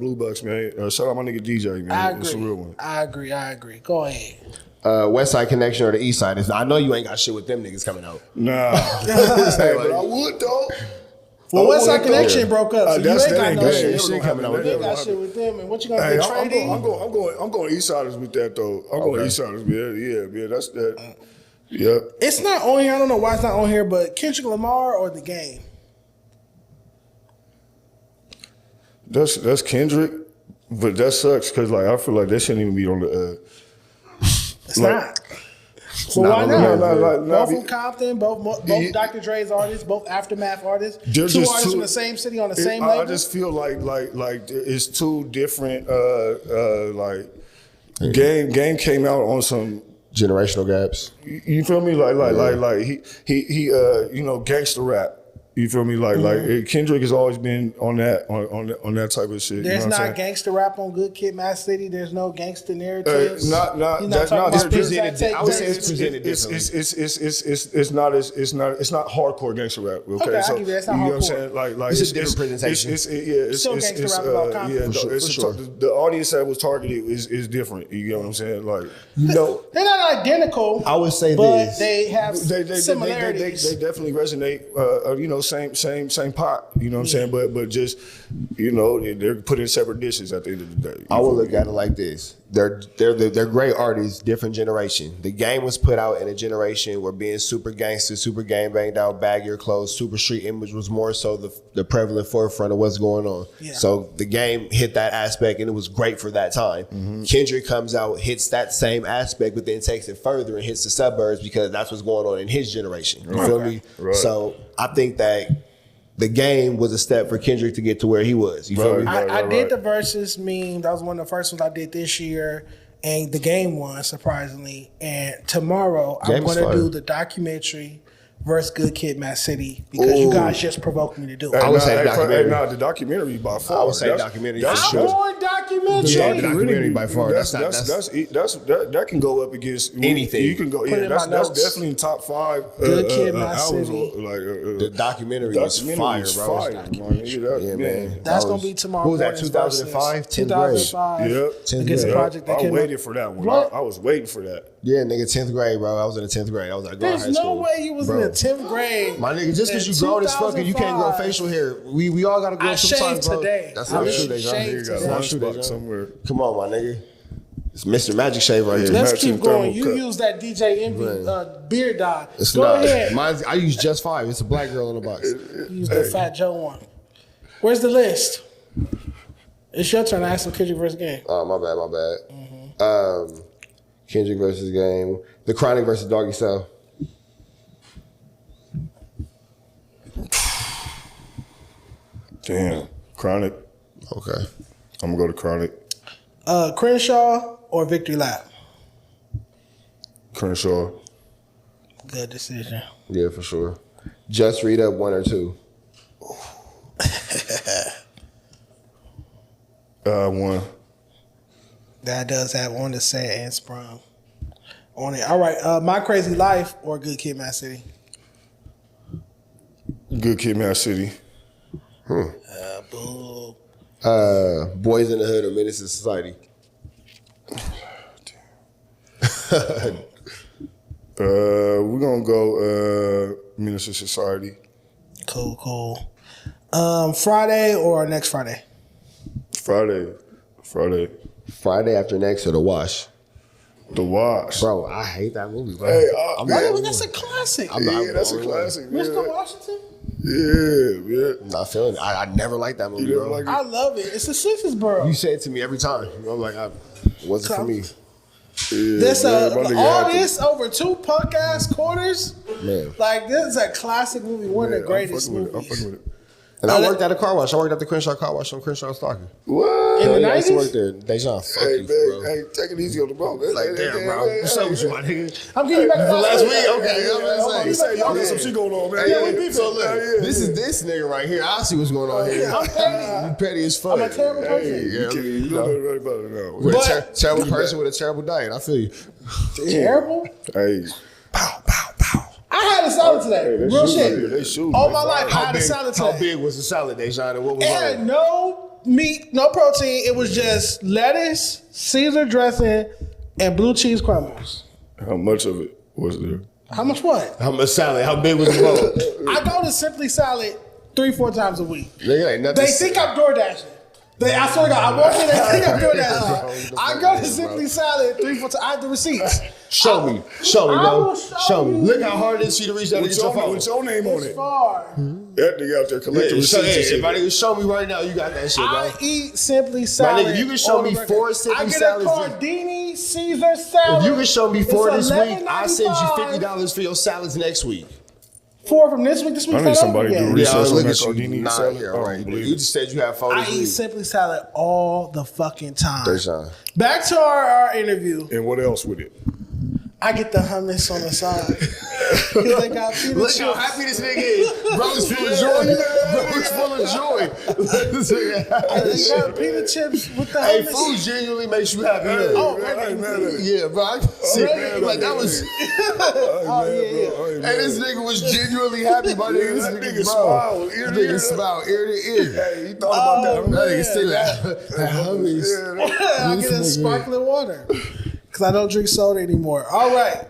Blue Bucks, man. Shout out my nigga DJ, man. I agree. It's a real one. I agree. Go ahead. West Side Connection or the East Side? I know you ain't got shit with them niggas coming out. Nah, hey, but I would though. Well, West Side Connection broke up, so you ain't got no shit. Shit coming out with You them. ain't got shit with them, and what you gonna Hey, do? I'm Trading? going East Siders with that though. I'm going East Siders, man. Yeah, that's that. Yeah. It's not on here. I don't know why it's not on here, but Kendrick Lamar or The Game? That's Kendrick, but that sucks because like I feel like that shouldn't even be on the. It's not. Well, why on not? the- Both from Compton, both Dr. Dre's artists, both Aftermath artists. They're Two just artists two- from the same city on the same I label. just feel like it's two different. Game came out on some. Generational gaps. You feel me? Like he gangster rap. You feel me? Like Kendrick has always been on that type of shit. There's you know what I'm not saying? gangster rap on Good Kid, Mad City. There's no gangster narratives. He's You're not talking it's about presented. Biz that I would say take it's presented differently. It's not hardcore gangster rap. Okay, Okay, I'll so give you that. It's not you know what I'm hardcore. saying? Like It's a different presentation. It's Still gangster rap about Compton. For sure. The audience that was targeted is different. You know what I'm saying? Like They're not identical. I would say but this. they have they similarities. They definitely resonate. Same pot. You know what I'm saying? But just they're put in separate dishes at the end of the day. I would look at it like this. They're great artists, different generation. The Game was put out in a generation where being super gangster, super gang banged out, bag your clothes, super street image was more so the prevalent forefront of what's going on. Yeah. So the Game hit that aspect and it was great for that time. Mm-hmm. Kendrick comes out, hits that same aspect, but then takes it further and hits the suburbs because that's what's going on in his generation. You feel me? Right. So I think that the Game was a step for Kendrick to get to where he was. You feel me? I did the versus meme. That was one of the first ones I did this year. And The Game won, surprisingly. And tomorrow, I'm Game is going to fire. do the documentary versus Good Kid, Mad City because you guys just provoked me to do it. I would say documentary. The documentary by far. I would say documentary for I'm sure. going documentary. Yeah, the documentary by far. That can go up against anything. You can go. Put it Yeah, in that's my notes. definitely in top 5. Good Kid, Mad albums. City. The documentary was fire, bro. Yeah, man. That's going to be tomorrow. What was that, morning's 2005? versus. 2005? Yep. Against the project that I came waited out. for that one. What? I was waiting for that. Yeah, nigga, 10th grade, bro. I was in the 10th grade. I was like, going to high There's no school. way you was in the 10th grade. My nigga, just because you grown as fuck and you can't grow facial hair, we all got to grow I sometimes, shaved bro. today. That's I not really true, Dejon. shaved Got today. one Not true, spot Dejon. somewhere. Come on, my nigga. It's Mr. Magic Shave right here. Let's Matching keep going. You thermal cut. use that DJ Envy beard dye. It's Go not. ahead. Mine's, I use Just 5. It's a black girl in the box. Use the Fat Joe one. Where's the list? It's your turn to ask the Kendrick versus Game. Oh, my bad. Kendrick versus Game. The Chronic versus Doggy Style. Damn. Chronic. Okay. I'm gonna go to Chronic. Crenshaw or Victory Lap? Crenshaw. Good decision. Yeah, for sure. Just Read Up 1 or 2. 1. That does have on the set and sprung on it. All right. My Crazy Life or Good Kid, Mad City? Good Kid, Mad City. Boo. Boys in the Hood or Menace to Society. We're gonna go Minister Society. Cool. Friday or next Friday? Friday. Friday After Next or The Wash. The Wash. Bro, I hate that movie, bro. Hey, I'm man, not, That's a classic. that's a classic. Man. Mr. Washington? Yeah. I'm not feeling it. I never liked that movie, You never bro. like it? I love it. It's a Sisters, bro. You say it to me every time. I'm like, it wasn't for me. This man, my nigga all had to- this over 2 punk ass quarters. Man. Like this is a classic movie, one of the greatest I'm movies. fucking with it. And I worked at a car wash. I worked at the Crenshaw car wash on Crenshaw Stalker. What? In the I used to 90s? work there. Dejon, fuck Hey, you, bro. man, hey, take it easy on the bro, man. Like, damn, bro. What's up with you, my nigga? I'm getting you back to Last week? week. Okay, I'm You say y'all got Yeah. some shit going on, man. Hey, we yeah, beefing. so look, Yeah. this is this nigga right here. I see what's going on here. I'm petty. You petty as fuck. I'm a terrible person. You can't you know nothing right about it now. With But- a terrible person with a terrible diet. I feel you. Terrible. Hey, Pow, pow, pow. I had had a salad today. Real shit. They shoot. All my life, I had a salad today. How big was the salad, Dejon, and what was It on had it? no meat, no protein. It was just lettuce, Caesar dressing, and blue cheese crumbles. How much of it was there? How much what? How much salad? How big was the bowl? I go to Simply Salad 3-4 times a week. Nigga, ain't nothing. They think I'm door dashing. I swear to God, I walk in, they think I'm door dashing. I go to Simply Salad 3-4 times. I have the receipts. Show me, I bro. will show you. Look how hard it is for you to reach out and get your phone. What's your name on It's it? far. That nigga out there collecting Yeah, receipts. if I nigga show me right now, you got that shit, bro. I eat Simply Salad. nigga, you can show on the me record. 4 Simply I get Salads. a Cardini Caesar salad. If you can show me 4 It's this week, I'll send you $11.95. $50 for your salads next week. 4 from this week. This week's I need not somebody over to do yet. research on look that at you. Cardini Nah, salad. yeah, I don't right. believe You it. just said you have 4 I this eat week. Simply Salad all the fucking time. Dejon. Back to our interview. And what else with it? I get the hummus on the side. Because they got pita Look how chips. happy this nigga is. Bro is full of joy. Bro is full of joy. They got pita chips with the Hey, hummus. food genuinely makes you happy. Oh, I ain't mad at it. Yeah, bro. I can see Really? like that was. Oh, yeah. Hey, this nigga was genuinely happy, my nigga. This That nigga nigga smiled. smiled ear to This nigga ear. smiled ear to ear. Hey, he thought about that. That nigga man. still that hummus. I get a sparkling water. Because I don't drink soda anymore. All right.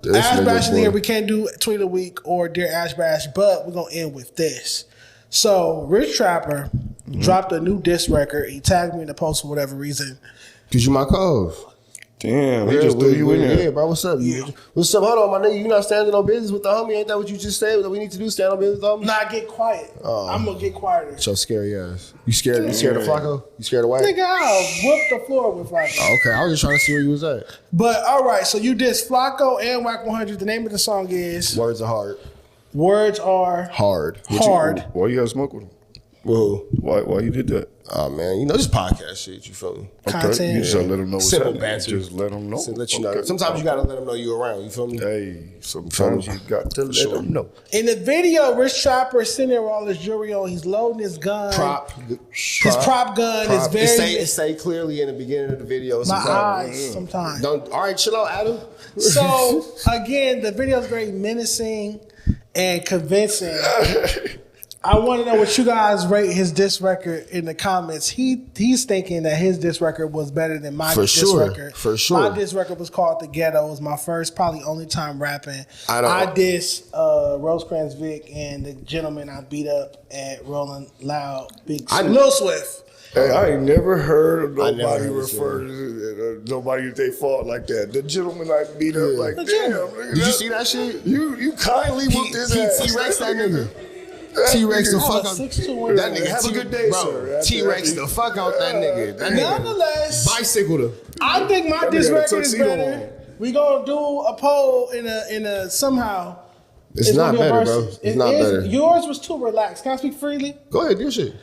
This Ash nigga Bash in boy. here. We can't do Tweet of the Week or Dear Ash Bash, but we're going to end with this. So, Rich Trapper dropped a new diss record. He tagged me in the post for whatever reason. Cause you my cuz. Damn, he just threw you in there. Yeah, bro. What's up? What's up? Hold on, my nigga. You not standing on business with the homie? Ain't that what you just said? That we need to do? Stand on business with the homie? Nah, get quiet. I'm going to get quieter. So scary ass. You scared? You scared of Flacco? You scared of Wack? Nigga, I'll whoop the floor with Flacco. Oh, okay, I was just trying to see where you was at. But, all right. So, you dissed Flacco and Wack 100. The name of the song is Words are hard. Words Are Hard. Hard. Why you have smoke with him? Whoa. Why you did that? Oh man, you know this podcast shit. You feel me? Content. You just gotta let them know what's Simple happening. banter. Just let them know. So let you know. Okay. Sometimes you gotta let them know you around. You feel me? Hey, sometimes you got to let Sure. them know. In the video, Rich Trapper is sitting there with all his jewelry on. He's loading his gun. His prop gun is very. It say clearly in the beginning of the video. My Sometimes. eyes sometimes. Don't. All right, chill out, Adam. So again, the video is very menacing and convincing. I want to know what you guys rate his diss record in the comments. He's thinking that his diss record was better than my For diss sure, record. for sure. My diss record was called The Ghetto. It was my first, probably only time rapping. I diss Rosecrans Vic and the gentleman I beat up at Rolling Loud, Lil Swift. Hey, I ain't never heard of I never nobody heard this refer to nobody that they fought like that. The gentleman I beat up like, The damn. gentleman. Nigga, Did you see that shit? You kindly whooped his ass. T-Rex that nigga. T-Rex the nigga- fuck Oh, out 6'2" that nigga. Have a good day, bro, sir. T-Rex the fuck out that nigga. That nigga Nonetheless, bicycled him. I think my That diss nigga had a record is tuxedo better. on. We gonna do a poll in a somehow. It's not gonna be a better, bro. versus. It's not better. Yours was too relaxed. Can I speak freely? Go ahead, do your shit.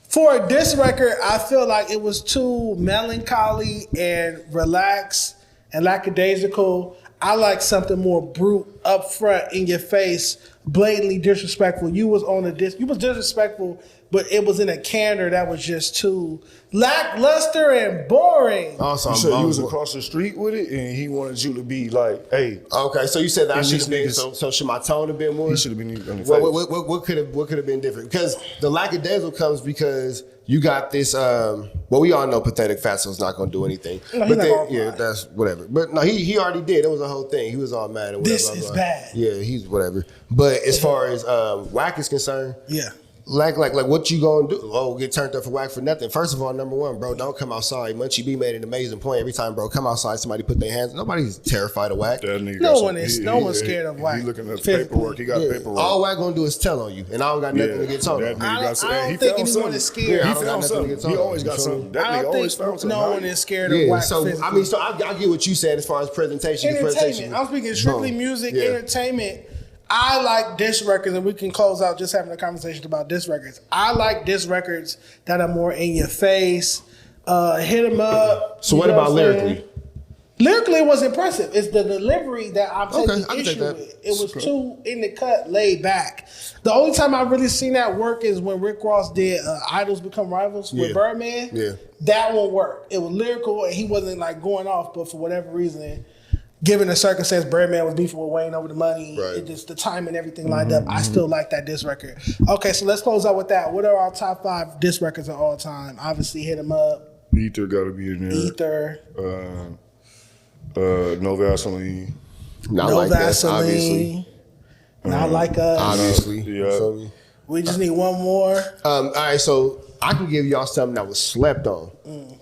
For a diss record, I feel like it was too melancholy and relaxed and lackadaisical. I like something more brute, up front, in your face, blatantly disrespectful. You was on a you was disrespectful, but it was in a candor that was just too lackluster and boring. Also, You said you was across the street with it, and he wanted you to be like, "Hey, okay, so you said that And should these have been niggas- so should my tone have been more? he should have been on the face." What could have been different? Because the lackadaisical comes because you got this. Well, we all know pathetic Fatso's not gonna do anything. No, he's but not then, gonna yeah, apply. that's whatever. But no, he already did. It was a whole thing. He was all mad and whatever. This is bad. Yeah, he's whatever. But as far as Wack is concerned, Yeah. like what you gonna do? Oh, get turned up for Wack for nothing. First of all, number one, bro, don't come outside. Munchie B made an amazing point every time, bro. Come outside, somebody put their hands. Nobody's terrified of Wack. That nigga No got one some- is- he- no he- one's scared of he Wack looking at physically. paperwork. He got Yeah. paperwork. All Wack gonna do is tell on you, and I don't got nothing to get told that on. nigga I got don't something. He think found anyone something. is scared. He I don't got found nothing to something. get told He on. always got You feel something. me? That I nigga don't always think found something. no one is scared of Yeah, Wack so physically. I mean, so I get what you said as far as presentation. Entertainment. I'm speaking strictly Boom. music, Yeah. entertainment. I like diss records, and we can close out just having a conversation about diss records. I like diss records that are more in your face, hit them up. So you what know about I'm saying? lyrically? Lyrically, it was impressive. It's the delivery that I'm Okay, taking I can take issue that. with. It was too in the cut, laid back. The only time I've really seen that work is when Rick Ross did Idols Become Rivals with Yeah. Birdman. Yeah. That one worked. It was lyrical, and he wasn't like going off, but for whatever reason, given the circumstance, Birdman was beefing with Wayne over the money. Right. It just the time and everything lined up. I still like that diss record. Okay, so let's close out with that. What are our top 5 diss records of all time? Obviously, Hit 'Em Up. Ether got to be in there. Ether. No Vaseline. Not No like that, Vaseline. obviously. Not Like Us. Obviously. Yeah. You feel me? We just need one more. All right, so I can give y'all something that was slept on.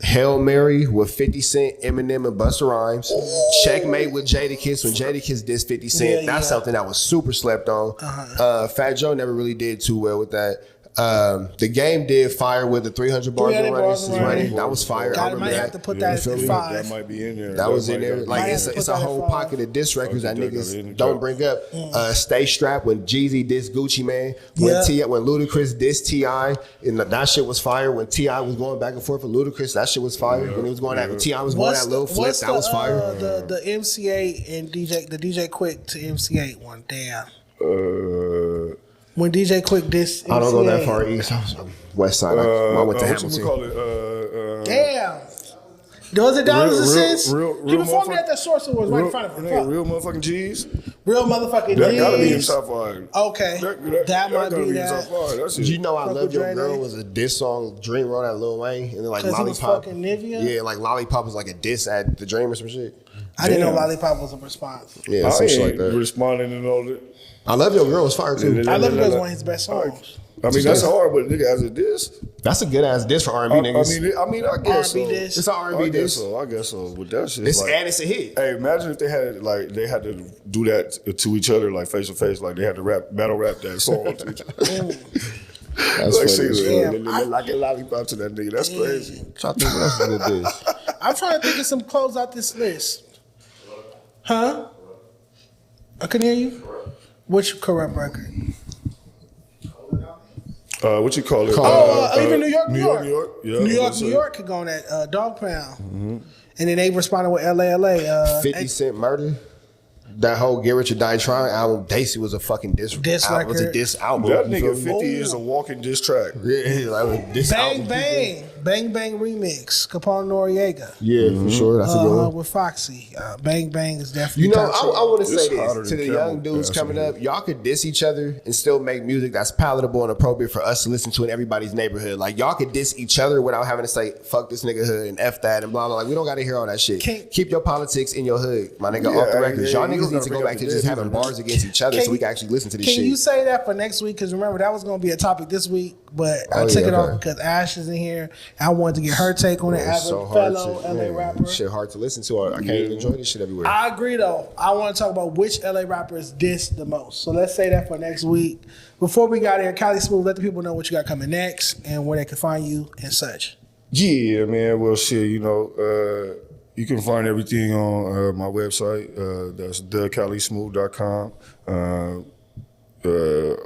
Hail Mary with 50 Cent, Eminem, and Busta Rhymes. Checkmate with Jadakiss when Jadakiss dissed 50 Cent. Yeah, That's yeah. something that was super slept on. Fat Joe never really did too well with that. The Game did fire with the 300 bars 300 and running. bars and running. That was fire. I God, remember might that. have to put that You at feel me? 5. That might be in there. That was in there. Like Might it's have to a put that whole at 5. pocket of diss records that that in the niggas cut. don't bring up. Stay Strapped when Jeezy dissed Gucci Man. Yeah. When Ludacris dissed T.I. and that shit was fire. When T.I. was going back and forth with Ludacris, that shit was fire. When he was going at T.I. was going at Lil Flip, that was fire. The MC8 and DJ Quick to MC8 one. Damn. When DJ Quick dissed MC8. I don't go that far east. I was West Side. I went to what you Hamilton. call it? Damn. Was it Dollars and Cents? real He performed motherfucker- at the Source Awards right in front of him. Fuck. Real motherfucking G's. Real motherfucking That gotta be in G's. top 5. Okay. That might gotta be in that. top 5. That's it. You know, I Fuck Love with Your Dre Girl Day. was a diss song, Dream Road at Lil Wayne, and then like 'Cause he was Lollipop. fucking Nivea? Yeah, like Lollipop was like a diss at The Dream or some shit. I didn't know Damn. Lollipop was a response. Yeah, I some shit like ain't that. responding and all that. I Love Your Girl was fire too. I Love It was one of his best songs. I mean, that's hard, but nigga, as a diss, That's a good ass diss for R&B I niggas. mean, I guess R&B so. diss. It's an R&B I guess diss. so. I guess so. But that shit, It's like, and it's a hit. hey, imagine if they had to do that to each other, like face to face, like they had to battle rap that song to each other. That's Like, funny. see, Damn, like a lollipop to that nigga. That's crazy. I think that's a good diss. I'm trying to think of some close out this list. Huh? I couldn't hear you. Which corrupt record? What you call it? Even New York, New York. New York. Yeah, New York, what's New it? York could go on that Dog Pound. And then they responded with LA. 50 Cent Murder. That whole Get Rich or Die Trying album, Daisy was a fucking diss album. It was a record. diss album. That You nigga feel me? 50 is a walking diss track. Yeah, like this Bang album. Bang remix. Capone Noriega. Yeah, for sure. That's a good one. With Foxy. Bang Bang is definitely. You know, top I tier. want to say It's hotter this to than the young Camel dudes Bass, coming man. up. Y'all could diss each other and still make music that's palatable and appropriate for us to listen to in everybody's neighborhood. Like, y'all could diss each other without having to say, fuck this nigga hood and F that and blah, blah. Like, we don't got to hear all that shit. Keep your politics in your hood, my nigga, Yeah, off the yeah, records. yeah, Y'all you niggas don't need to gotta go bring back up to the just dead having either. bars against each other so we can actually listen to this Can shit. you say that for next week? Because remember, that was going to be a topic this week, but I Oh, took yeah, it off okay. because Ash is in here. I wanted to get her take on it It's as so a hard fellow to- LA man, rapper. Shit hard to listen to. I can't even enjoy this shit everywhere. I agree, though. I want to talk about which LA rappers diss the most. So let's say that for next week. Before we got here, Cali Smooth, let the people know what you got coming next and where they can find you and such. Yeah, man. Well, shit, you know, you can find everything on my website. That's thecalismooth.com.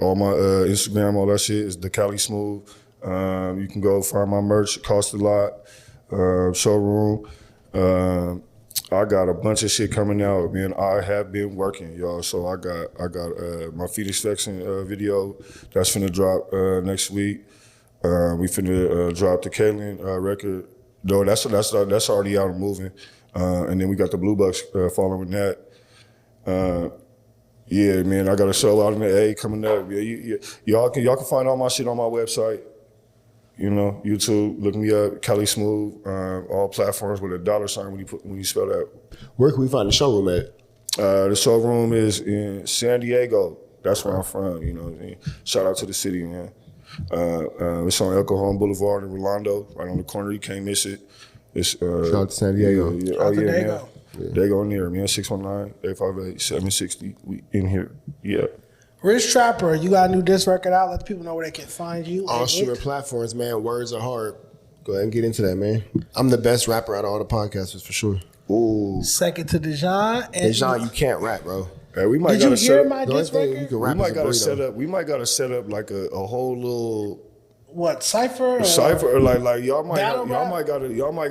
All my Instagram, all that shit is the Cali Smooth. You can go find my merch. It costs a lot. Showroom. I got a bunch of shit coming out, man. I have been working, y'all. So I got my feet inspection video that's finna drop next week. We finna drop the Kaylin record. Though that's already out and moving. And then we got the Blue Bucks following that. Yeah, man, I got a show out in the A coming up. Yeah, y'all can find all my shit on my website. You know, YouTube, look me up, Cali Smooth, all platforms with a $sign when you spell that. Where can we find the showroom at? The showroom is in San Diego. That's where I'm from. You know what I mean? Shout out to the city, man. It's on El Cajon Boulevard in Rolando, right on the corner. You can't miss it. It's Shout out to San Diego. Yeah. Shout Oh out to yeah, Dago. man. Dago near, man. 619-858-760. We in here. Yeah. Rich Trapper, you got a new disc record out. Let the people know where they can find you. All and streaming it. platforms, man. Words are hard. Go ahead and get into that, man. I'm the best rapper out of all the podcasters for sure. Ooh. Second to Dejon. And Dejon, you can't rap, bro. Hey, we might did you gotta hear set my The only disc thing you record? can we rap might is a gotta burrito. set up. We might gotta set up like a whole little What, Cypher? Or cipher, or like y'all Battle rap? might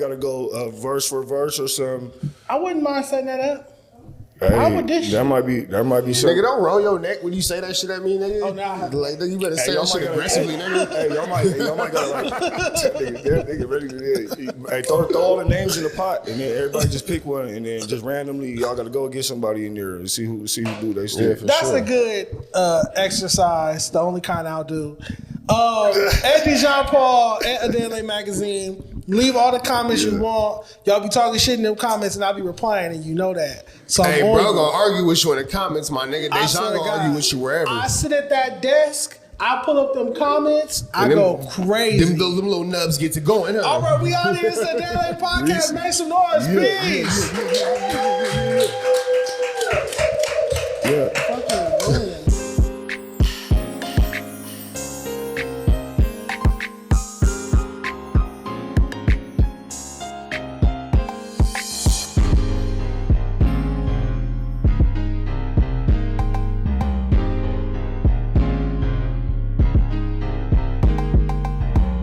gotta go verse for verse or something. I wouldn't mind setting that up. I would dish. That might be something. Nigga, don't roll your neck when you say that shit at me, nigga. Oh, nah, I have to. Like, you better say y'all that shit might gotta- aggressively, nigga. Hey, y'all might gotta like, nigga ready to, hey, throw all the names in the pot, and then everybody just pick one, and then just randomly, y'all gotta go get somebody in there and see who do they still. That's a good exercise. The only kind I'll do. At Dejon Paul at Adele Magazine. Leave all the comments you want. Y'all be talking shit in them comments, and I'll be replying, and you know that. So Hey, I'm bro, on gonna argue with you in the comments, my nigga. I Dejon swear to gonna God, argue with you wherever. I sit at that desk. I pull up them comments. I go crazy. Them little nubs get to going. Huh? All right, we out here. It's the Adele Podcast. Make some noise, please. Yeah.